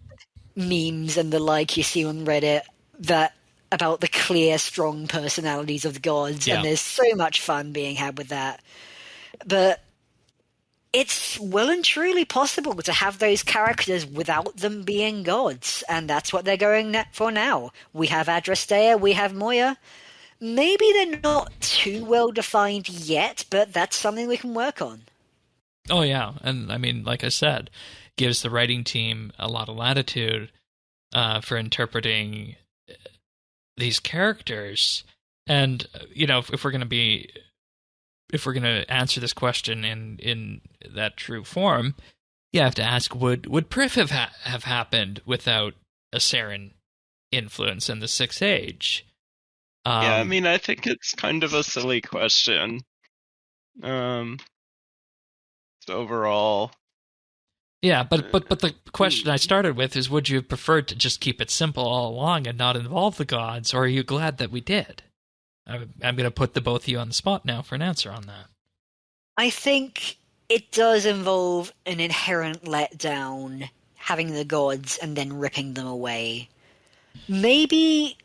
memes and the like you see on Reddit about the clear, strong personalities of the gods, and there's so much fun being had with that. But it's well and truly possible to have those characters without them being gods, and that's what they're going for now. We have Adrastea, we have Moya. Maybe they're not too well defined yet, but that's something we can work on. Oh yeah, and I mean, like I said, gives the writing team a lot of latitude for interpreting these characters. And if we're going to be if we're gonna answer this question in that true form, you have to ask: would Prif have happened without a Saren influence in the Sixth Age? Yeah, I mean, I think it's kind of a silly question. Overall. Yeah, but the question I started with is: would you have preferred to just keep it simple all along and not involve the gods, or are you glad that we did? I'm going to put the both of you on the spot now for an answer on that. I think it does involve an inherent letdown, having the gods and then ripping them away. Maybe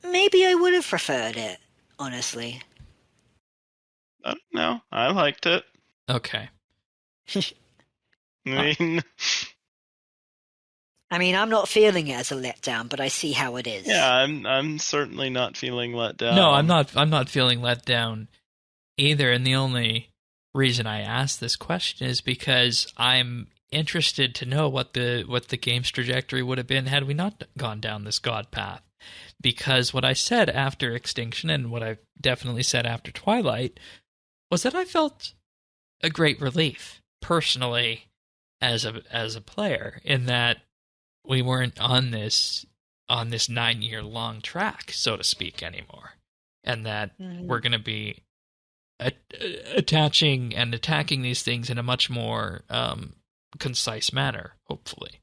I would have preferred it, honestly. I don't know. I liked it. Okay. I mean, I'm not feeling it as a letdown, but I see how it is. Yeah, I'm certainly not feeling let down. No, I'm not feeling let down either, and the only reason I asked this question is because I'm interested to know what the game's trajectory would have been had we not gone down this god path. Because what I said after Extinction, and what I definitely said after Twilight, was that I felt a great relief, personally, as a player, in that we weren't on this 9-year-long track, so to speak, anymore, and that we're going to be attaching and attacking these things in a much more concise manner, hopefully.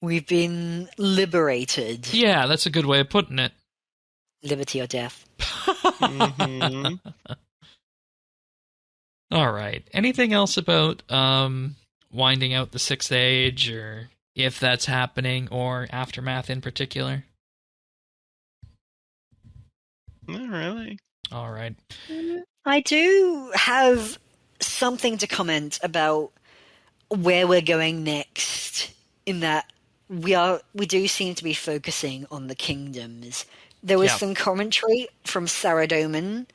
We've been liberated. Yeah, that's a good way of putting it. Liberty or death. Mm-hmm. All right. Anything else about winding out the Sixth Age, or if that's happening, or Aftermath in particular? Not really. All right. I do have something to comment about where we're going next, in that we do seem to be focusing on the kingdoms. There was some commentary from Saradomin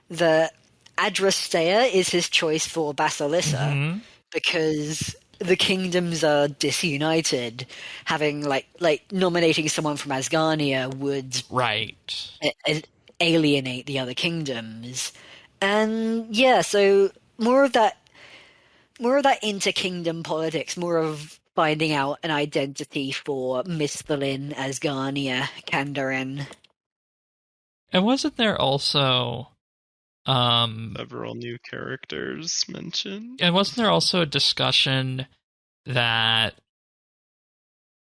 that Adrastea is his choice for Basilissa, because the kingdoms are disunited. Having like nominating someone from Asgarnia would alienate the other kingdoms. And yeah, so more of that inter-kingdom politics, more of finding out an identity for Misthalin, Asgarnia, Kandarin. And wasn't there also several new characters mentioned? And wasn't there also a discussion that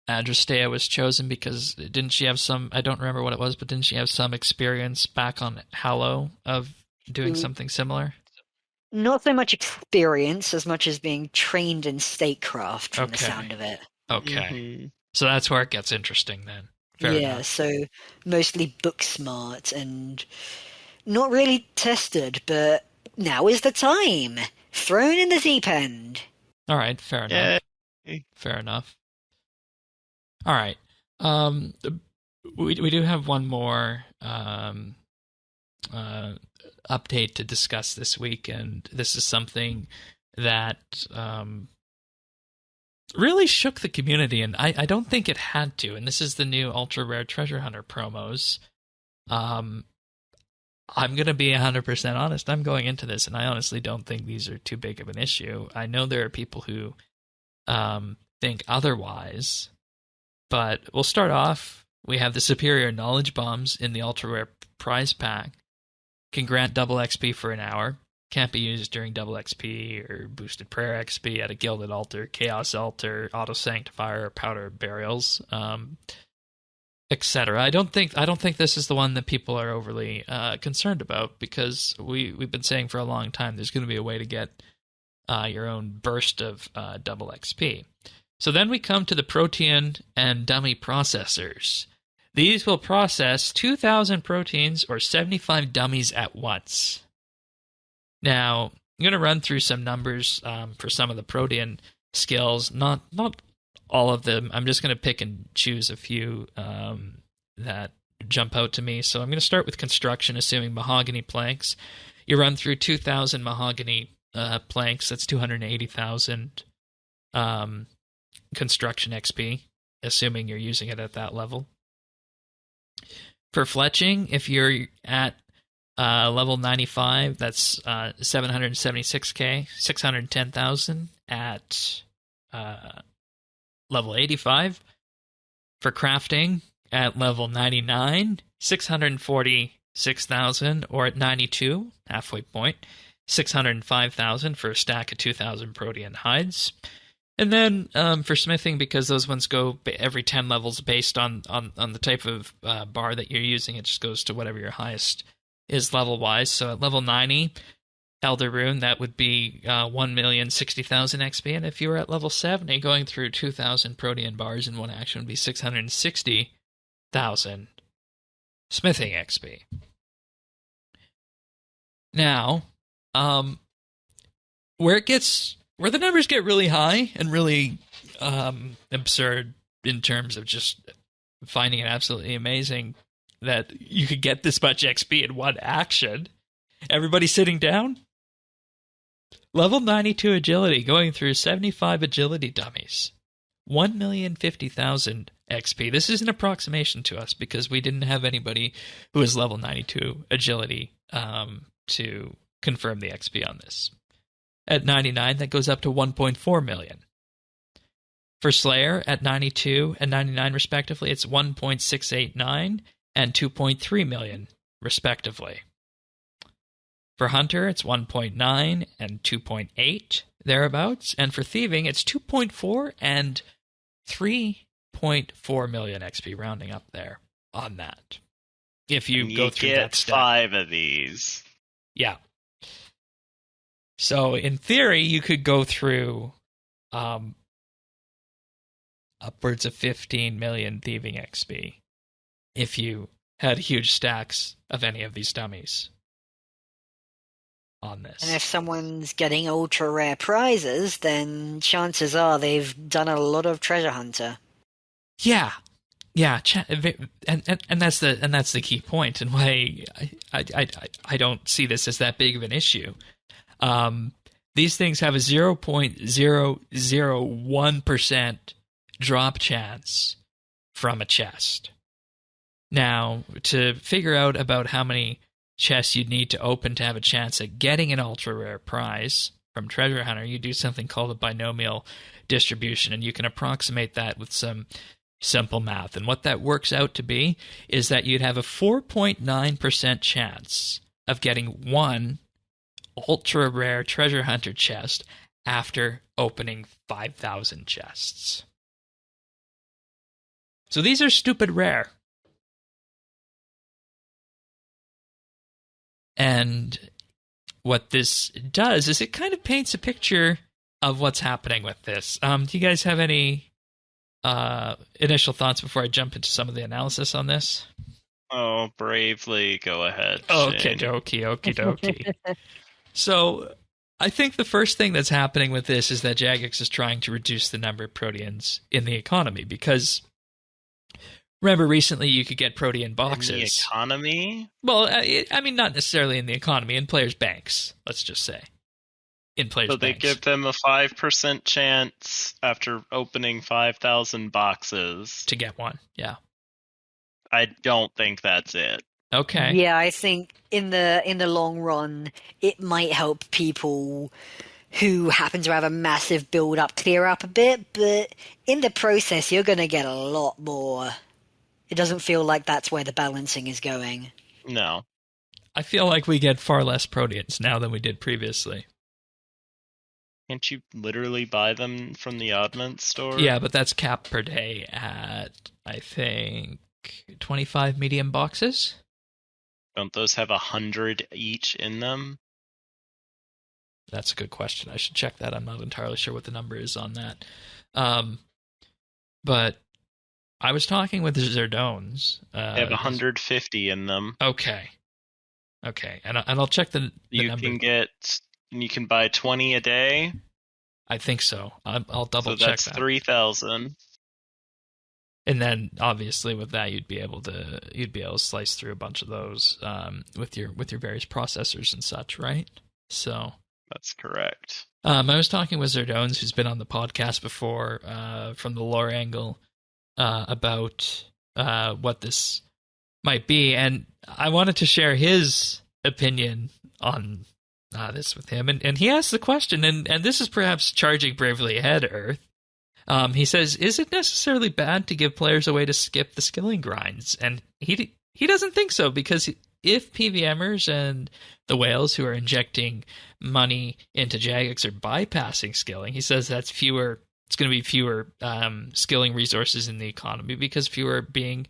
Adrastea was chosen because didn't she have some, I don't remember what it was, but didn't she have some experience back on Hallow of doing something similar? Not so much experience as much as being trained in statecraft from the sound of it. Okay. Mm-hmm. So that's where it gets interesting then. Fair enough. So mostly book smart and not really tested, but now is the time. Thrown in the deep end. All right, fair enough. Yay. Fair enough. All right. We do have one more update to discuss this week, and this is something that really shook the community, and I don't think it had to, and this is the new Ultra Rare Treasure Hunter promos. I'm going to be 100% honest. I'm going into this, and I honestly don't think these are too big of an issue. I know there are people who think otherwise, but we'll start off. We have the Superior Knowledge Bombs in the Ultra Rare Prize Pack. Can grant double XP for an hour. Can't be used during double XP or boosted prayer XP at a Gilded Altar, Chaos Altar, Auto Sanctifier, or Powder Burials, etc. I don't think this is the one that people are overly concerned about, because we've been saying for a long time there's going to be a way to get your own burst of double XP. So then we come to the Protean and Dummy processors. These will process 2,000 proteins or 75 dummies at once. Now, I'm going to run through some numbers for some of the Protean skills. Not all of them. I'm just going to pick and choose a few that jump out to me. So I'm going to start with construction, assuming mahogany planks. You run through 2,000 mahogany planks. That's 280,000 construction XP, assuming you're using it at that level. For fletching, if you're at Level 95, that's 776k, 610,000 at level 85. For crafting, at level 99, 646,000, or at 92, halfway point, 605,000 for a stack of 2,000 Protean hides. And then for smithing, because those ones go every 10 levels based on the type of bar that you're using, it just goes to whatever your highest is level-wise. So at level 90, Elder Rune, that would be 1,060,000 XP. And if you were at level 70, going through 2,000 Protean bars in one action would be 660,000 smithing XP. Now, where the numbers get really high and really absurd in terms of just finding it absolutely amazing that you could get this much XP in one action. Everybody sitting down? Level 92 agility, going through 75 agility dummies. 1,050,000 XP. This is an approximation to us because we didn't have anybody who was level 92 agility to confirm the XP on this. At 99, that goes up to 1.4 million. For Slayer, at 92 and 99 respectively, it's 1.689 and 2.3 million respectively. For Hunter, it's 1.9 and 2.8, thereabouts. And for Thieving, it's 2.4 and 3.4 million XP, rounding up there on that. If you go through that step. 5 of these. Yeah. So, in theory, you could go through upwards of 15 million Thieving XP if you had huge stacks of any of these dummies on this. And if someone's getting ultra rare prizes, then chances are they've done a lot of treasure hunter. Yeah, and that's the key point, and why I don't see this as that big of an issue. These things have a 0.001% drop chance from a chest. Now, to figure out about how many chests you'd need to open to have a chance at getting an ultra rare prize from Treasure Hunter, you do something called a binomial distribution, and you can approximate that with some simple math. And what that works out to be is that you'd have a 4.9% chance of getting one ultra rare Treasure Hunter chest after opening 5,000 chests. So these are stupid rare. And what this does is it kind of paints a picture of what's happening with this. Do you guys have any initial thoughts before I jump into some of the analysis on this? Oh, bravely go ahead. Okay, okie dokie. So, I think the first thing that's happening with this is that Jagex is trying to reduce the number of Proteans in the economy, because remember recently you could get Protean boxes. In the economy? Well, I mean, not necessarily in the economy, in players' banks, let's just say. In players' banks. So they give them a 5% chance after opening 5,000 boxes. To get one, yeah. I don't think that's it. Okay. Yeah, I think in the long run, it might help people who happen to have a massive build-up clear up a bit, but in the process, you're going to get a lot more. It doesn't feel like that's where the balancing is going. No. I feel like we get far less Proteans now than we did previously. Can't you literally buy them from the oddment store? Yeah, but that's capped per day at, I think, 25 medium boxes? Don't those have 100 each in them? That's a good question. I should check that. I'm not entirely sure what the number is on that. But I was talking with the Zerdones. They have 150 in them. Okay. And I'll check the number. You can buy 20 a day? I think so. I'll double check that. So that's 3,000. And then, obviously, with that, you'd be able to slice through a bunch of those with your various processors and such, right? So that's correct. I was talking with Zerdones, who's been on the podcast before, from the lore angle, about what this might be, and I wanted to share his opinion on this with him, and he asks the question, and this is perhaps charging bravely ahead, Earth. He says, is it necessarily bad to give players a way to skip the skilling grinds? And he doesn't think so, because if PVMers and the whales who are injecting money into Jagex are bypassing skilling, he says that's fewer. It's going to be fewer skilling resources in the economy because fewer are being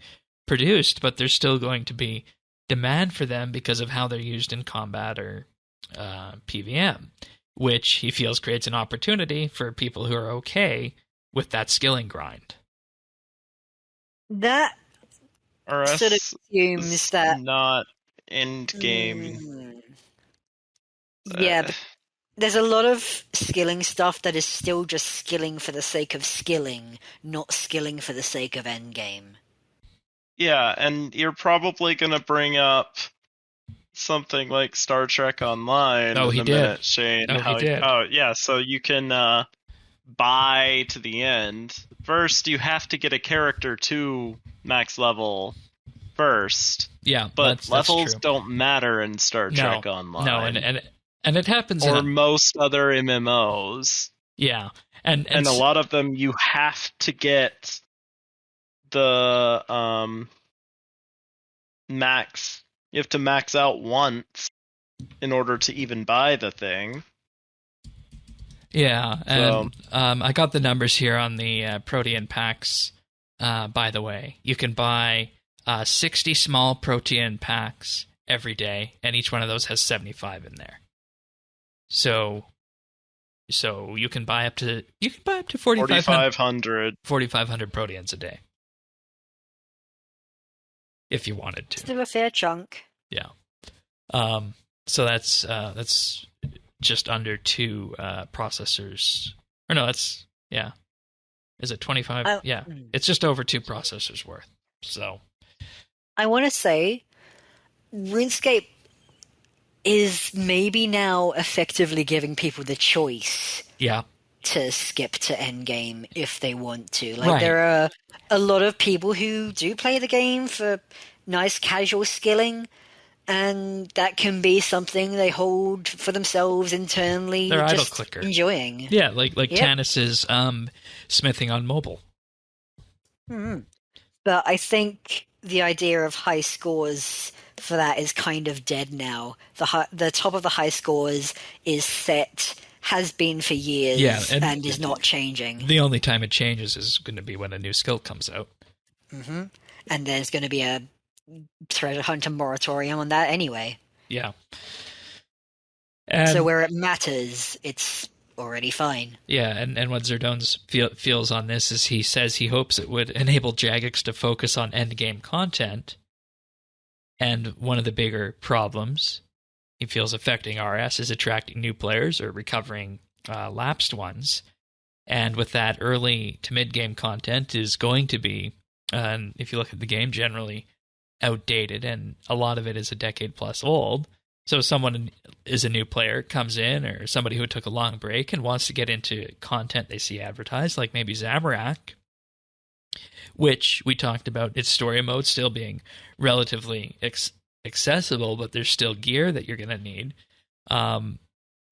produced, but there's still going to be demand for them because of how they're used in combat or PVM, which he feels creates an opportunity for people who are okay with that skilling grind. That RS sort of assumes that not end game. Yeah, but there's a lot of skilling stuff that is still just skilling for the sake of skilling, not skilling for the sake of endgame. Yeah, and you're probably going to bring up something like Star Trek Online in a minute, Shane. Yeah, so you can buy to the end. First, you have to get a character to max level first. Yeah, but that's levels true. don't matter in Star Trek Online. No, and it happens or most other MMOs. Yeah, and a lot of them you have to get the max. You have to max out once in order to even buy the thing. Yeah, and I got the numbers here on the Protean packs. By the way, you can buy 60 small Protean packs every day, and each one of those has 75 in there. So you can buy up to 4,500 Proteans a day if you wanted to. Still a fair chunk. Yeah. So that's just under 2 processors. Or no, that's Is it 25? Yeah, it's just over 2 processors worth. So I want to say, RuneScape is maybe now effectively giving people the choice to skip to endgame if they want to. There are a lot of people who do play the game for nice casual skilling, and that can be something they hold for themselves internally. They're idle just clicker. Enjoying. Yeah, like Tannis's smithing on mobile. Mm-hmm. But I think the idea of high scores for that is kind of dead now. The top of the high scores is set, has been for years, and is not changing. The only time it changes is going to be when a new skill comes out. Mm-hmm. And there's going to be a treasure hunter moratorium on that anyway. Yeah. So where it matters, it's already fine. Yeah, and what Zerdones feels on this is he says he hopes it would enable Jagex to focus on endgame content. And one of the bigger problems he feels affecting RS is attracting new players or recovering lapsed ones. And with that, early to mid-game content is going to be, if you look at the game, generally outdated, and a lot of it is a decade plus old. So someone is a new player, comes in, or somebody who took a long break and wants to get into content they see advertised, like maybe Zamorak, which we talked about its story mode still being relatively accessible, but there's still gear that you're going to need.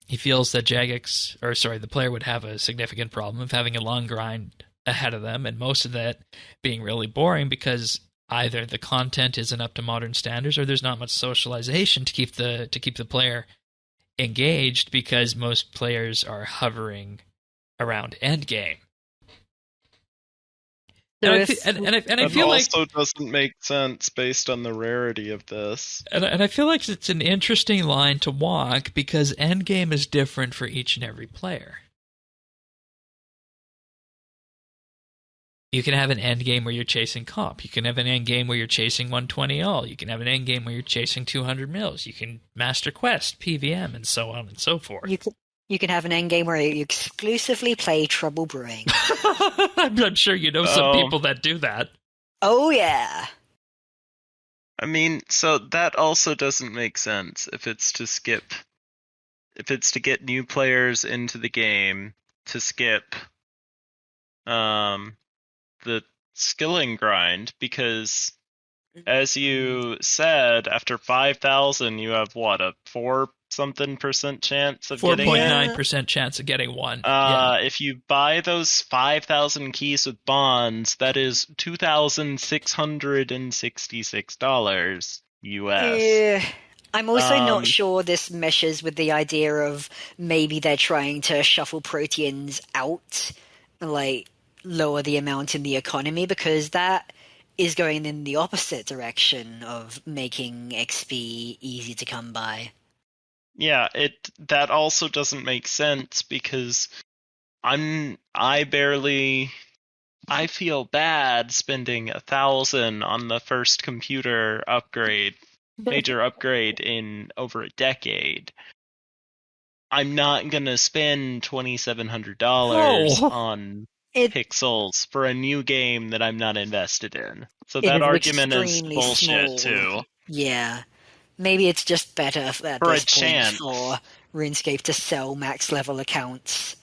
He feels that the player would have a significant problem of having a long grind ahead of them, and most of that being really boring because either the content isn't up to modern standards or there's not much socialization to keep the player engaged because most players are hovering around endgame. And I feel like also doesn't make sense based on the rarity of this. And I feel like it's an interesting line to walk because endgame is different for each and every player. You can have an endgame where you're chasing comp. You can have an endgame where you're chasing 120 all. You can have an endgame where you're chasing 200 mils. You can master quest, PVM, and so on and so forth. You can have an endgame where you exclusively play Trouble Brewing. I'm sure you know some people that do that. Oh, yeah. I mean, so that also doesn't make sense if it's to get new players into the game, to skip the skilling grind, because as you said, after 5,000, you have what, a 4% chance of getting it? 4.9% chance of getting one. Yeah. If you buy those 5,000 keys with bonds, that is $2,666 US. Yeah. I'm also not sure this meshes with the idea of maybe they're trying to shuffle Proteans out, like lower the amount in the economy, because that is going in the opposite direction of making XP easy to come by. Yeah, that also doesn't make sense because I feel bad spending 1,000 on the first computer upgrade, major upgrade in over a decade. I'm not gonna spend $2,700 on pixels for a new game that I'm not invested in. So that argument is bullshit too. Yeah. Maybe it's just better at this point for RuneScape to sell max level accounts.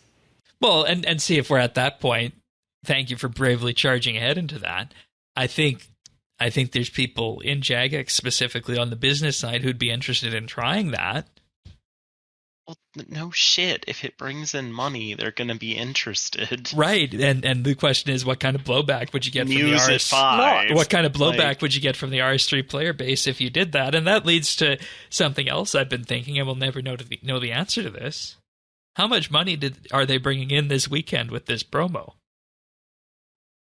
Well, and see if we're at that point. Thank you for bravely charging ahead into that. I think there's people in Jagex, specifically on the business side, who'd be interested in trying that. Well, no shit. If it brings in money, they're going to be interested. Right, and the question is, what kind of blowback would you get from the RS5? What kind of blowback would you get from the RS3 player base if you did that? And that leads to something else I've been thinking, and we'll never know the answer to this. How much money are they bringing in this weekend with this promo?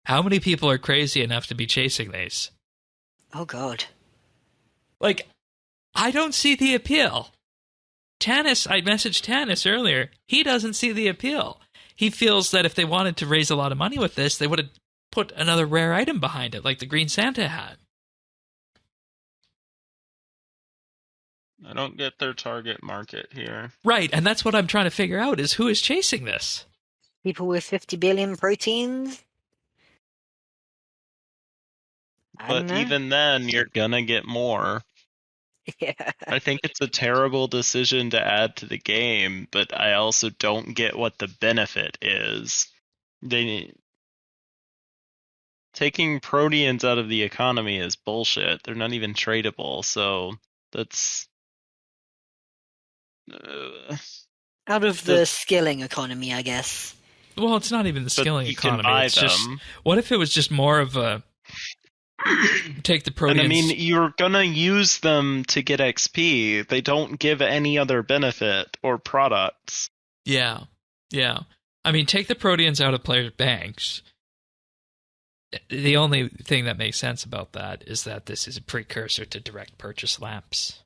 How many people are crazy enough to be chasing these? Oh, God. Like, I don't see the appeal. Tanis, I messaged Tanis earlier. He doesn't see the appeal. He feels that if they wanted to raise a lot of money with this, they would have put another rare item behind it, like the Green Santa hat. I don't get their target market here. Right, and that's what I'm trying to figure out, is who is chasing this? People with 50 billion proteins? But even then, you're gonna get more. Yeah. I think it's a terrible decision to add to the game, but I also don't get what the benefit is. Taking Proteans out of the economy is bullshit. They're not even tradable, so that's... out of the skilling economy, I guess. Well, it's not even the skilling economy. It's just, what if it was just more of a take the Proteans... And I mean, you're gonna use them to get XP. They don't give any other benefit or products. Yeah. I mean, take the Proteans out of players' banks. The only thing that makes sense about that is that this is a precursor to direct purchase lamps.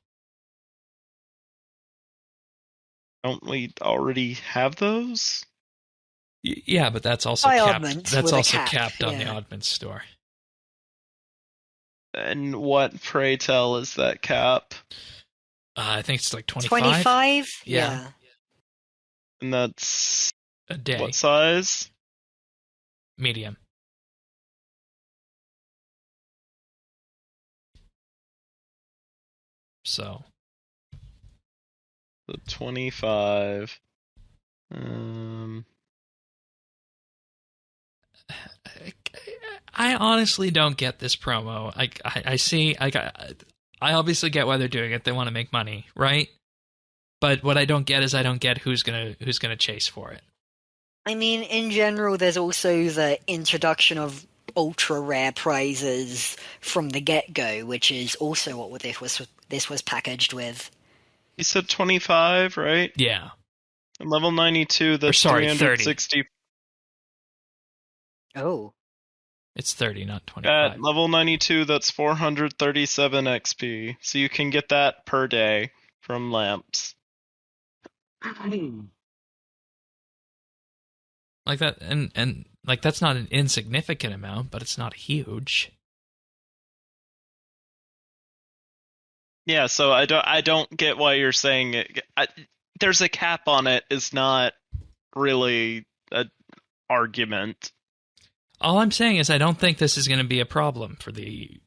Don't we already have those? Yeah, but that's also capped. That's also capped on the Oddments store. And what, pray tell, is that cap? I think it's like 25. 25? Yeah. And that's a day. What size? Medium. So. The 25. I honestly don't get this promo. I obviously get why they're doing it. They want to make money, right? But what I don't get is who's gonna chase for it. I mean, in general, there's also the introduction of ultra rare prizes from the get-go, which is also what this was packaged with. You said 25, right? Yeah. And level 92, that's 360. 30. Oh. It's 30, not 25. At level 92, that's 437 XP. So you can get that per day from lamps. Like that, and like that's not an insignificant amount, but it's not huge. Yeah, so I don't get why you're saying it. There's a cap on it is not really an argument. All I'm saying is I don't think this is going to be a problem for the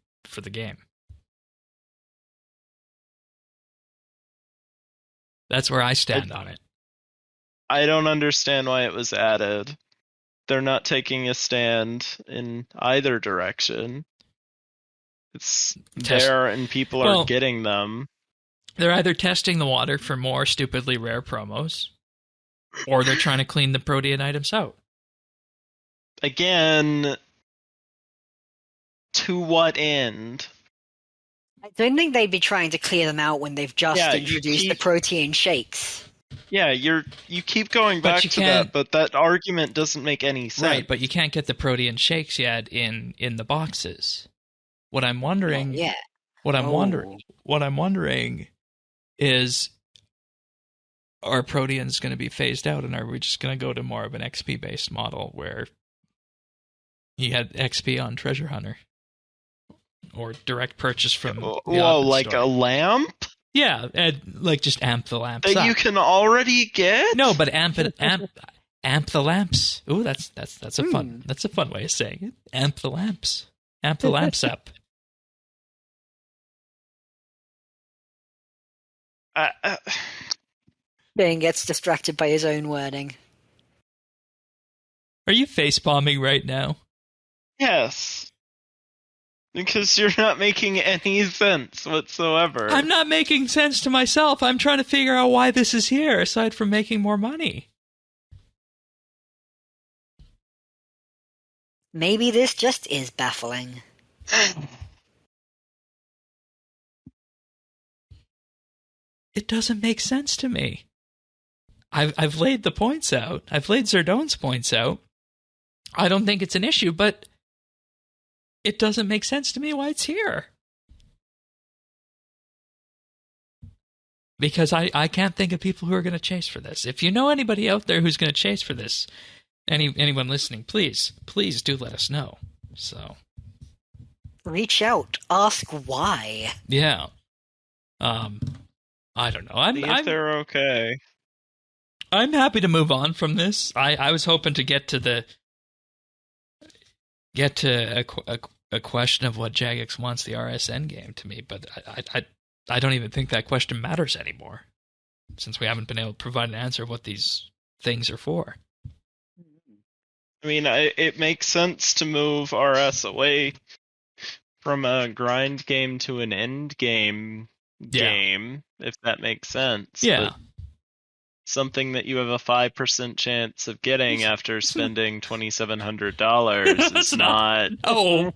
game. That's where I stand on it. I don't understand why it was added. They're not taking a stand in either direction. It's there and people are getting them. They're either testing the water for more stupidly rare promos, or they're trying to clean the Protean items out. Again, to what end? I don't think they'd be trying to clear them out when they've just introduced the Protean shakes. Yeah, you keep going back to that, but that argument doesn't make any sense. Right, but you can't get the Protean shakes yet in the boxes. What I'm wondering, what I'm wondering is, are Proteans going to be phased out, and are we just going to go to more of an XP based model where you had XP on Treasure Hunter or direct purchase from the like store? A lamp? Yeah, like just amp the lamps that up. You can already get. No, but amp the lamps. Ooh, that's a fun way of saying it. Amp the lamps up. Bing gets distracted by his own wording. Are you facepalming right now? Yes. Because you're not making any sense whatsoever. I'm not making sense to myself. I'm trying to figure out why this is here, aside from making more money. Maybe this just is baffling. It doesn't make sense to me. I've laid the points out. I've laid Zerdone's points out. I don't think it's an issue, but it doesn't make sense to me why it's here. Because I can't think of people who are going to chase for this. If you know anybody out there who's going to chase for this, anyone listening, please do let us know. So, reach out, ask why. Yeah. I don't know. If they're okay. I'm happy to move on from this. I was hoping to get to a question of what Jagex wants the RSN game to me, but I don't even think that question matters anymore, since we haven't been able to provide an answer of what these things are for. I mean, it makes sense to move RS away from a grind game to an end game, if that makes sense. Yeah. But something that you have a 5% chance of getting after spending $2,700 is not... Oh,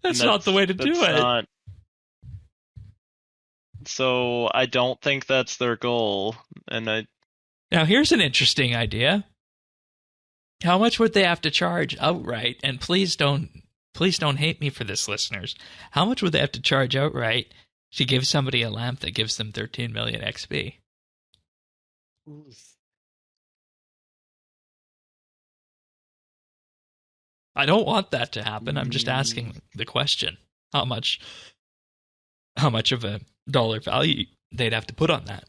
that's not the way to do it. So I don't think that's their goal. Now, here's an interesting idea. How much would they have to charge outright? And please don't hate me for this, listeners. How much would they have to charge outright to give somebody a lamp that gives them 13 million XP? I don't want that to happen. I'm just asking the question. How much of a dollar value they'd have to put on that?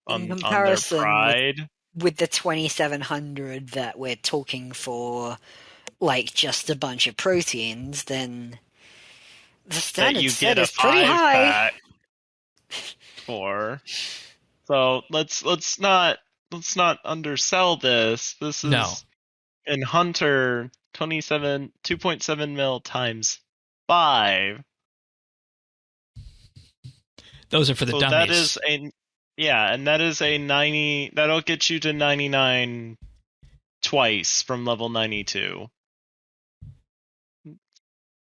In comparison, on their pride? With the 2,700 that we're talking for, like, just a bunch of proteins, then the standard set is pretty high. For. So let's not undersell this. This is in Hunter 2.7 mil times 5. Those are for the dummies. That is and that is a 90. That'll get you to 99 twice from level 92.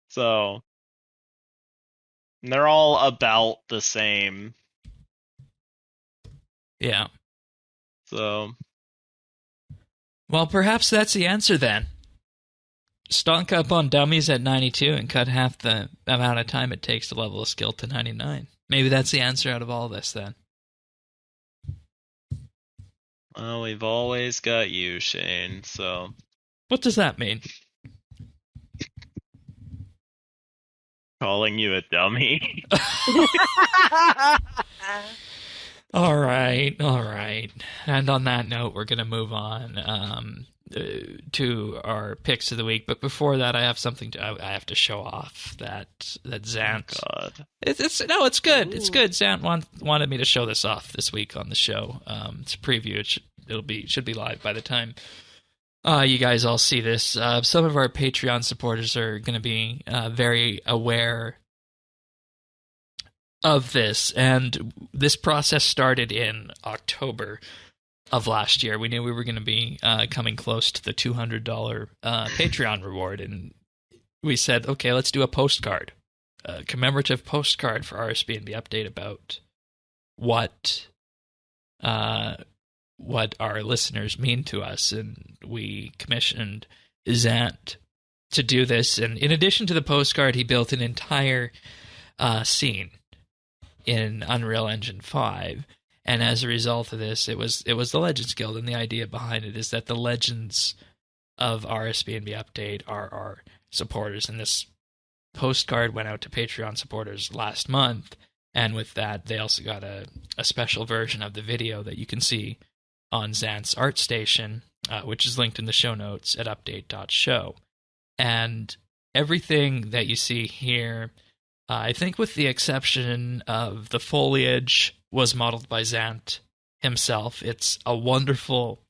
So they're all about the same. Yeah. So, well, perhaps that's the answer then. Stonk up on dummies at 92 and cut half the amount of time it takes to level a skill to 99. Maybe that's the answer out of all this then. Well, we've always got you, Shane, so... What does that mean? Calling you a dummy. All right. And on that note, we're going to move on to our picks of the week. But before that, I have something I have to show off that Zant. Oh, God. It's good. Ooh. It's good. Zant wanted me to show this off this week on the show. It's a preview. It should be live by the time you guys all see this. Some of our Patreon supporters are going to be very aware of this, and this process started in October of last year. We knew we were going to be coming close to the $200 Patreon reward, and we said, okay, let's do a postcard, a commemorative postcard for RSBANDB Update about what our listeners mean to us, and we commissioned Zant to do this. And in addition to the postcard, he built an entire scene in Unreal Engine 5. And as a result of this, it was the Legends Guild, and the idea behind it is that the legends of RSBANDB Update are our supporters. And this postcard went out to Patreon supporters last month, and with that, they also got a special version of the video that you can see on Zant's ArtStation, which is linked in the show notes at update.show. And everything that you see here, I think with the exception of the foliage, was modeled by Zant himself. It's a wonderful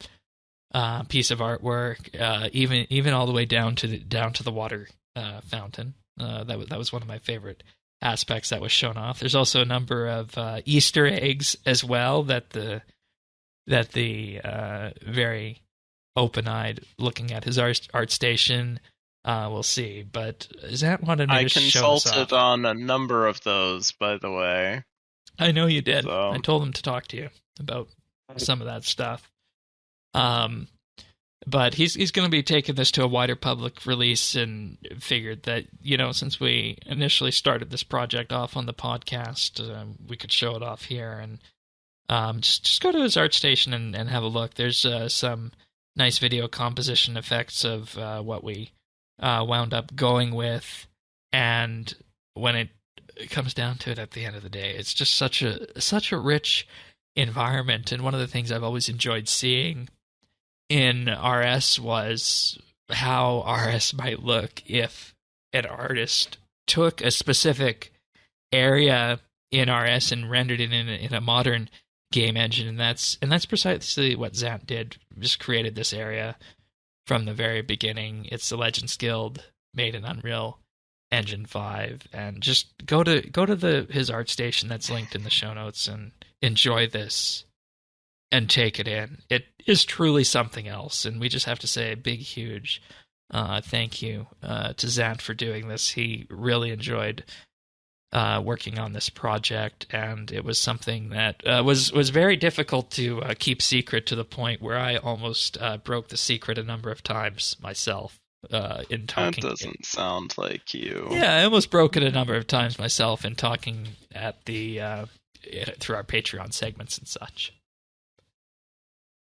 piece of artwork, even all the way down to the water fountain. That was one of my favorite aspects that was shown off. There's also a number of Easter eggs as well that the very open-eyed looking at his ArtStation will see. But Zant wanted me to show us off. I consulted on a number of those, by the way. I know you did. So. I told him to talk to you about some of that stuff. But he's going to be taking this to a wider public release, and figured that, since we initially started this project off on the podcast, we could show it off here. And just go to his ArtStation and have a look. There's some nice video composition effects of what we wound up going with, and when it comes down to it at the end of the day, it's just such a rich environment. And one of the things I've always enjoyed seeing in RS was how RS might look if an artist took a specific area in RS and rendered it in a modern game engine, and that's precisely what Zant did. Just created this area from the very beginning. It's the Legends Guild made in Unreal Engine 5, and just go to his ArtStation that's linked in the show notes and enjoy this and take it in. It is truly something else, and we just have to say a big, huge thank you to Zant for doing this. He really enjoyed working on this project, and it was something that was very difficult to keep secret, to the point where I almost broke the secret a number of times myself in talking. That doesn't sound like you. Yeah, I almost broke it a number of times myself in talking at the through our Patreon segments and such.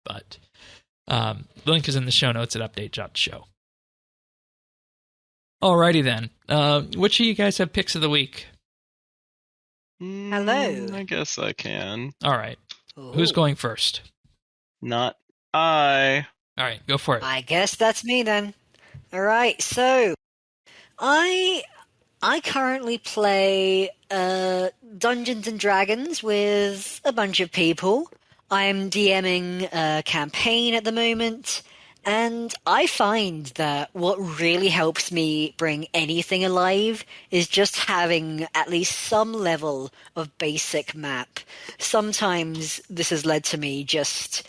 But the link is in the show notes at update.show. Alrighty then. Which of you guys have picks of the week? Hello. I guess I can. All right. Ooh. Who's going first? Not I. All right, go for it. I guess that's me then. All right, so I currently play Dungeons and Dragons with a bunch of people. I'm DMing a campaign at the moment, and I find that what really helps me bring anything alive is just having at least some level of basic map. Sometimes this has led to me just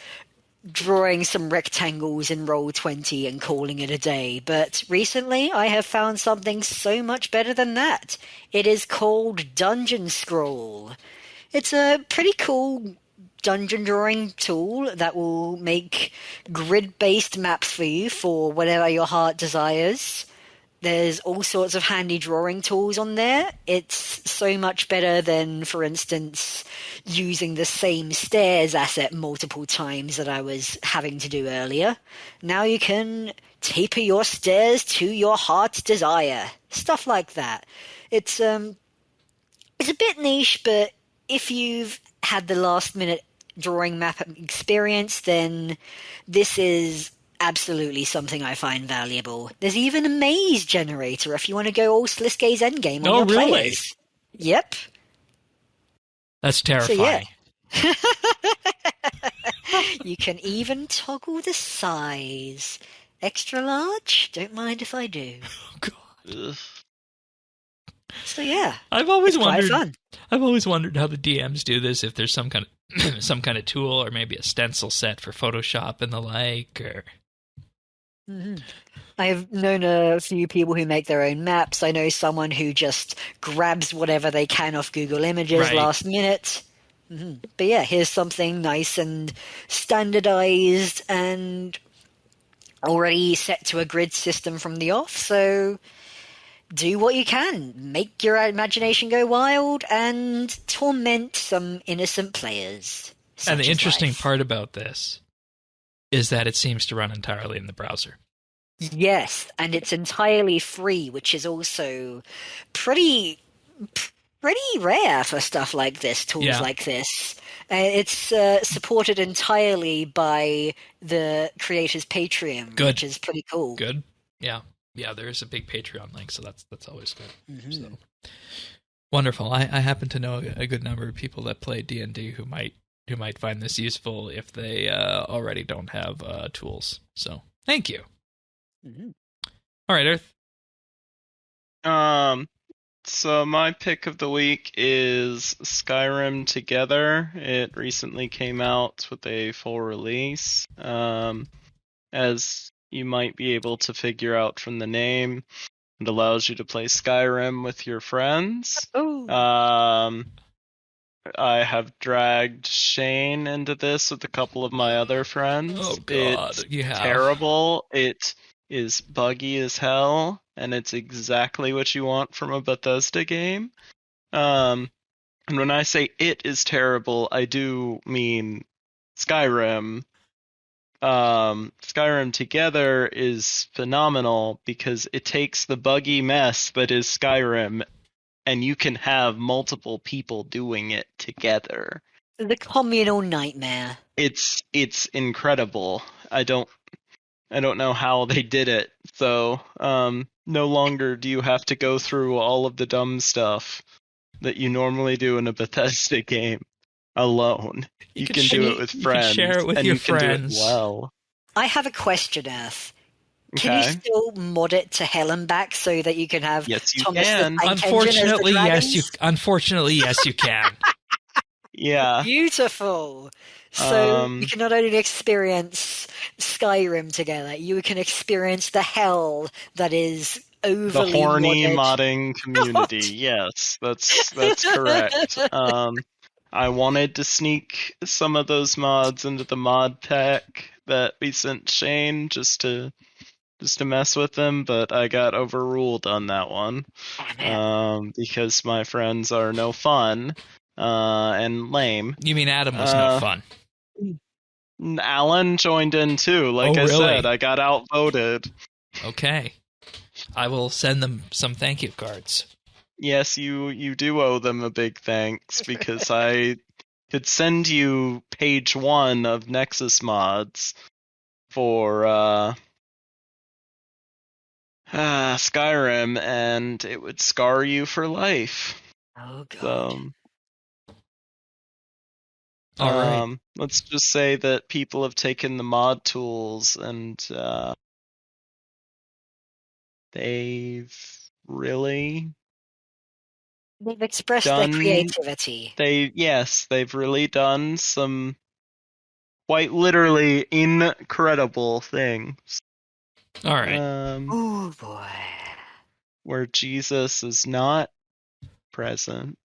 drawing some rectangles in Roll20 and calling it a day, but recently I have found something so much better than that. It is called Dungeon Scroll. It's a pretty cool dungeon drawing tool that will make grid-based maps for you for whatever your heart desires. There's all sorts of handy drawing tools on there. It's so much better than, for instance, using the same stairs asset multiple times that I was having to do earlier. Now you can taper your stairs to your heart's desire. Stuff like that. It's a bit niche, but if you've had the last minute drawing map experience, then this is absolutely something I find valuable. There's even a maze generator if you want to go all Sliskay's Endgame on your really? players. Yep. That's terrifying. So, yeah. You can even toggle the size. Extra large? Don't mind if I do. Oh, God. So yeah, I've always it's quite wondered. fun. I've always wondered how the DMs do this. If there's some kind of some kind of tool, or maybe a stencil set for Photoshop and the like. Or I've known a few people who make their own maps. I know someone who just grabs whatever they can off Google Images Right. last minute. But yeah, here's something nice and standardized and already set to a grid system from the off. So do what you can. Make your imagination go wild and torment some innocent players. and the Such is interesting life. part about this is that it seems to run entirely in the browser. Yes, and it's entirely free, which is also pretty rare for stuff like this, tools Yeah. like this. It's supported entirely by the creator's Patreon, Good. which is pretty cool. Good. Yeah. There is a big Patreon link, so that's always good. So wonderful. I happen to know a good number of people that play D&D who might find this useful if they already don't have tools. So thank you. All right, Earth. So my pick of the week is Skyrim Together. It recently came out with a full release. As you might be able to figure out from the name, it allows you to play Skyrim with your friends. Oh, I have dragged Shane into this with a couple of my other friends. Oh God, It's you have. terrible. It is buggy as hell, and it's exactly what you want from a Bethesda game. And when I say it is terrible, I do mean Skyrim. Skyrim Together is phenomenal because it takes the buggy mess that is Skyrim, and you can have multiple people doing it together. the communal nightmare. It's incredible. I don't know how they did it. So, no longer do you have to go through all of the dumb stuff that you normally do in a Bethesda game alone. You can do it with friends. You can share it with and your you can friends. do it well. I have a question, Earth. Can Okay. you still mod it to hell and back so that you can have Yes, you Thomas can. the Tank Engine as the Unfortunately, dragons? Unfortunately, yes, you can. Yeah. Beautiful. So Um, you can not only experience Skyrim together, you can experience the hell that is The overly horny modded. modding community. Yes, that's correct. I wanted to sneak some of those mods into the mod pack that we sent Shane just to mess with them, but I got overruled on that one. Because my friends are no fun and lame. You mean Adam was no fun? Alan joined in too. Like I really? said, I got outvoted. Okay. I will send them some thank you cards. Yes, you do owe them a big thanks because I could send you page 1 of Nexus mods for Skyrim, and it would scar you for life. Oh god. So, All right. let's just say that people have taken the mod tools and they've really They've expressed their creativity. they've really done some quite literally incredible things. All right. Oh boy. Where Jesus is not present.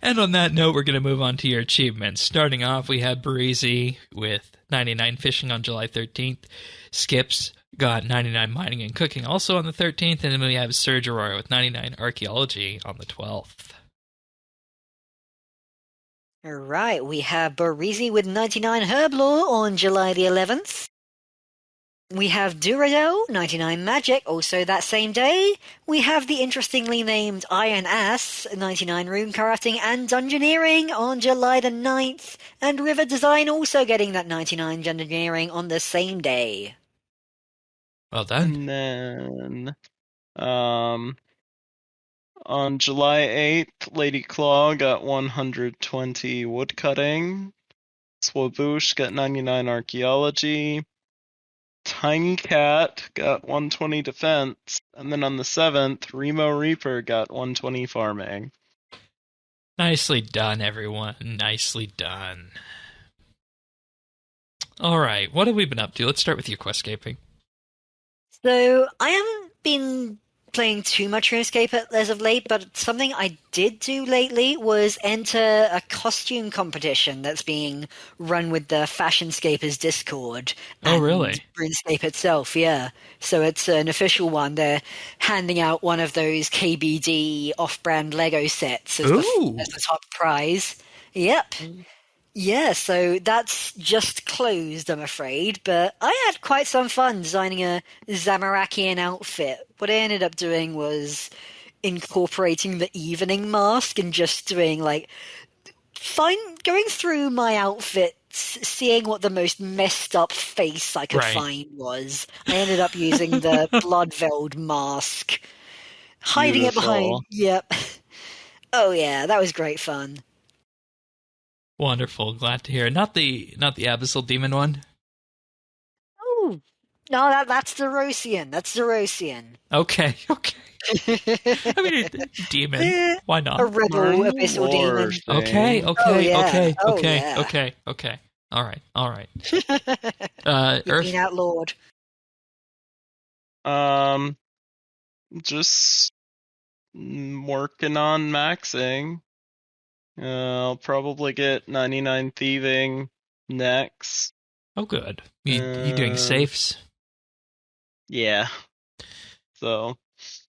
And on that note, we're going to move on to your achievements. Starting off, we had Breezy with 99 fishing on July 13th. Skips got 99 mining and cooking also on the 13th. And then we have Serge Aurora with 99 archaeology on the 12th. All right, we have Barizi with 99 Herblore on July the 11th. We have Duradel, 99 Magic, also that same day. We have the interestingly named Iron Ass, 99 Rune Crafting and Dungeoneering on July the 9th. And River Design also getting that 99 Dungeoneering on the same day. Well done. And then on July 8th, Lady Claw got 120 woodcutting. Swaboosh got 99 archaeology. Tiny Cat got 120 defense, and then on the 7th, Remo Reaper got 120 farming. Nicely done, everyone. Nicely done. All right, what have we been up to? Let's start with you, Questscaping. So I haven't been playing too much RuneScape as of late, but something I did do lately was enter a costume competition that's being run with the Fashionscapers Discord. Oh, really? RuneScape itself, yeah. So it's an official one. They're handing out one of those KBD off-brand Lego sets as the top prize. Yep. Yeah, so that's just closed, I'm afraid, but I had quite some fun designing a Zamorakian outfit. What I ended up doing was incorporating the evening mask and just doing, going through my outfits, seeing what the most messed up face I could find was. I ended up using the blood-veiled mask, hiding it behind... Yep. Oh yeah, that was great fun. Wonderful, glad to hear. Not the Abyssal Demon one? Oh, no, that's the Rosian. That's the Rosian. Okay. I mean, demon. Why not? A rebel Abyssal Demon. Okay. All right. Earth Outlawed. Just working on maxing. I'll probably get 99 thieving next. Oh, good. You doing safes? Yeah. So.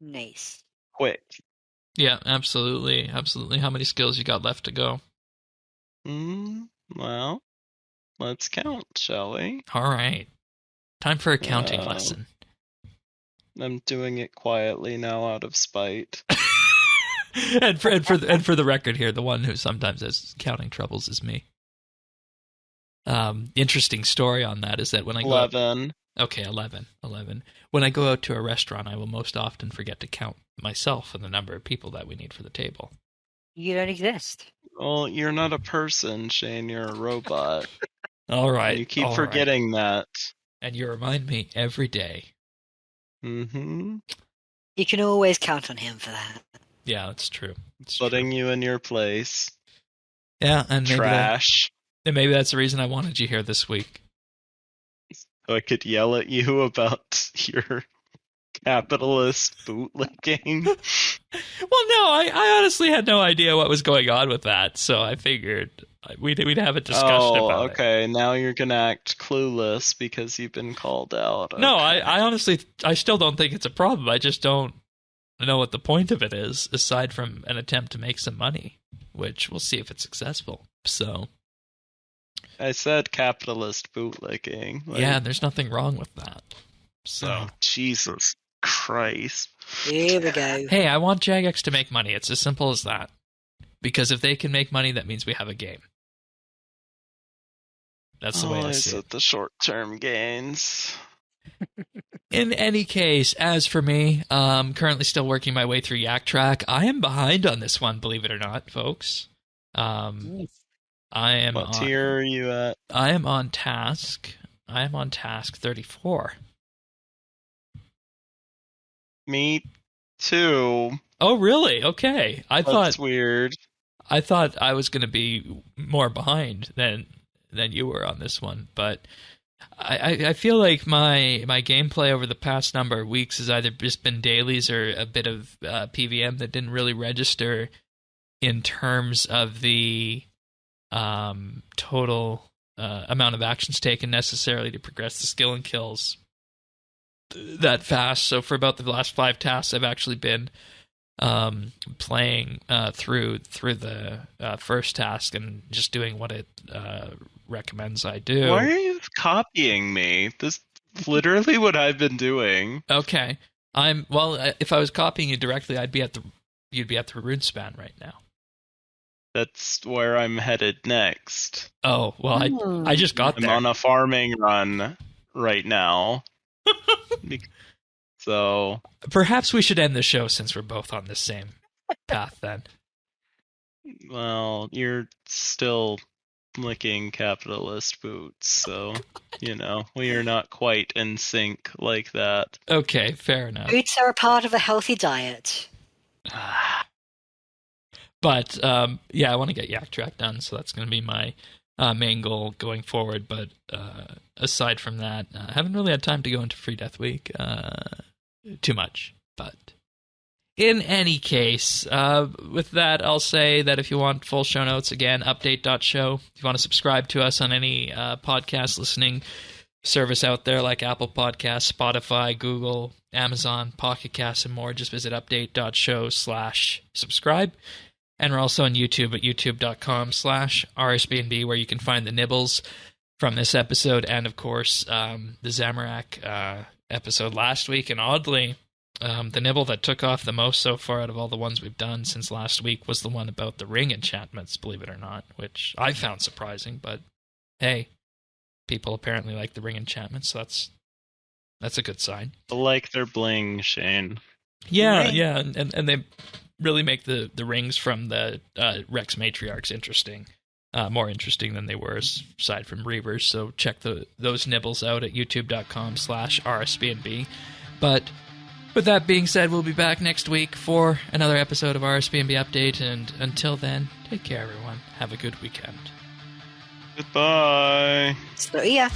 Nice. Quick. Yeah, absolutely. How many skills you got left to go? Well, let's count, shall we? All right. Time for a counting lesson. I'm doing it quietly now out of spite. and for the record here, the one who sometimes has counting troubles is me. Interesting story on that is that when I go 11. Okay, 11. When I go out to a restaurant, I will most often forget to count myself and the number of people that we need for the table. You don't exist. Well, you're not a person, Shane. You're a robot. All right. You keep forgetting that. And you remind me every day. Mm-hmm. You can always count on him for that. Yeah, that's true. Putting you in your place. Yeah, and trash. Maybe that's the reason I wanted you here this week. So I could yell at you about your capitalist bootlicking. Well, no, I honestly had no idea what was going on with that, so I figured we'd have a discussion about it. Okay, now you're gonna act clueless because you've been called out. Okay. No, I honestly, I still don't think it's a problem. I just don't know what the point of it is, aside from an attempt to make some money, which we'll see if it's successful. So, I said capitalist bootlicking. Yeah, there's nothing wrong with that. So, oh, Jesus Christ. Here we go. Hey, I want Jagex to make money. It's as simple as that. Because if they can make money, that means we have a game. That's the way I see it. The short-term gains. In any case, as for me, currently still working my way through Yak Track. I am behind on this one, believe it or not, folks. What tier are you at? I am on task 34. Me too. Oh, really? Okay. That's weird. I thought I was going to be more behind than you were on this one, but I feel like my gameplay over the past number of weeks has either just been dailies or a bit of PVM that didn't really register in terms of the total amount of actions taken necessarily to progress the skill and kills that fast. So for about the last 5 tasks, I've actually been playing through the first task and just doing what it recommends I do. Why are you copying me? This is literally what I've been doing. Okay. If I was copying you directly, you'd be at the RuneSpan right now. That's where I'm headed next. Oh, well, I just got there. I'm on a farming run right now. So perhaps we should end the show since we're both on the same path then. Well, you're still licking capitalist boots, so, we are not quite in sync like that. Okay, fair enough. Boots are a part of a healthy diet. But, I want to get Yak Track done, so that's going to be my main goal going forward. But aside from that, I haven't really had time to go into Free Death Week too much. But in any case, with that, I'll say that if you want full show notes, again, update.show. If you want to subscribe to us on any podcast listening service out there like Apple Podcasts, Spotify, Google, Amazon, Pocket Casts, and more, just visit update.show/subscribe. And we're also on YouTube at youtube.com/RSBANDB, where you can find the nibbles from this episode and, of course, the Zamorak episode last week. And oddly, the nibble that took off the most so far out of all the ones we've done since last week was the one about the ring enchantments, believe it or not, which I found surprising. But, hey, people apparently like the ring enchantments, so that's a good sign. Like their bling, Shane. Yeah, and they really make the rings from the Rex Matriarchs interesting. More interesting than they were aside from Reavers, so check those nibbles out at youtube.com/RSBANB. But with that being said, we'll be back next week for another episode of RSBANB Update, and until then, take care, everyone. Have a good weekend. Goodbye. So, yeah.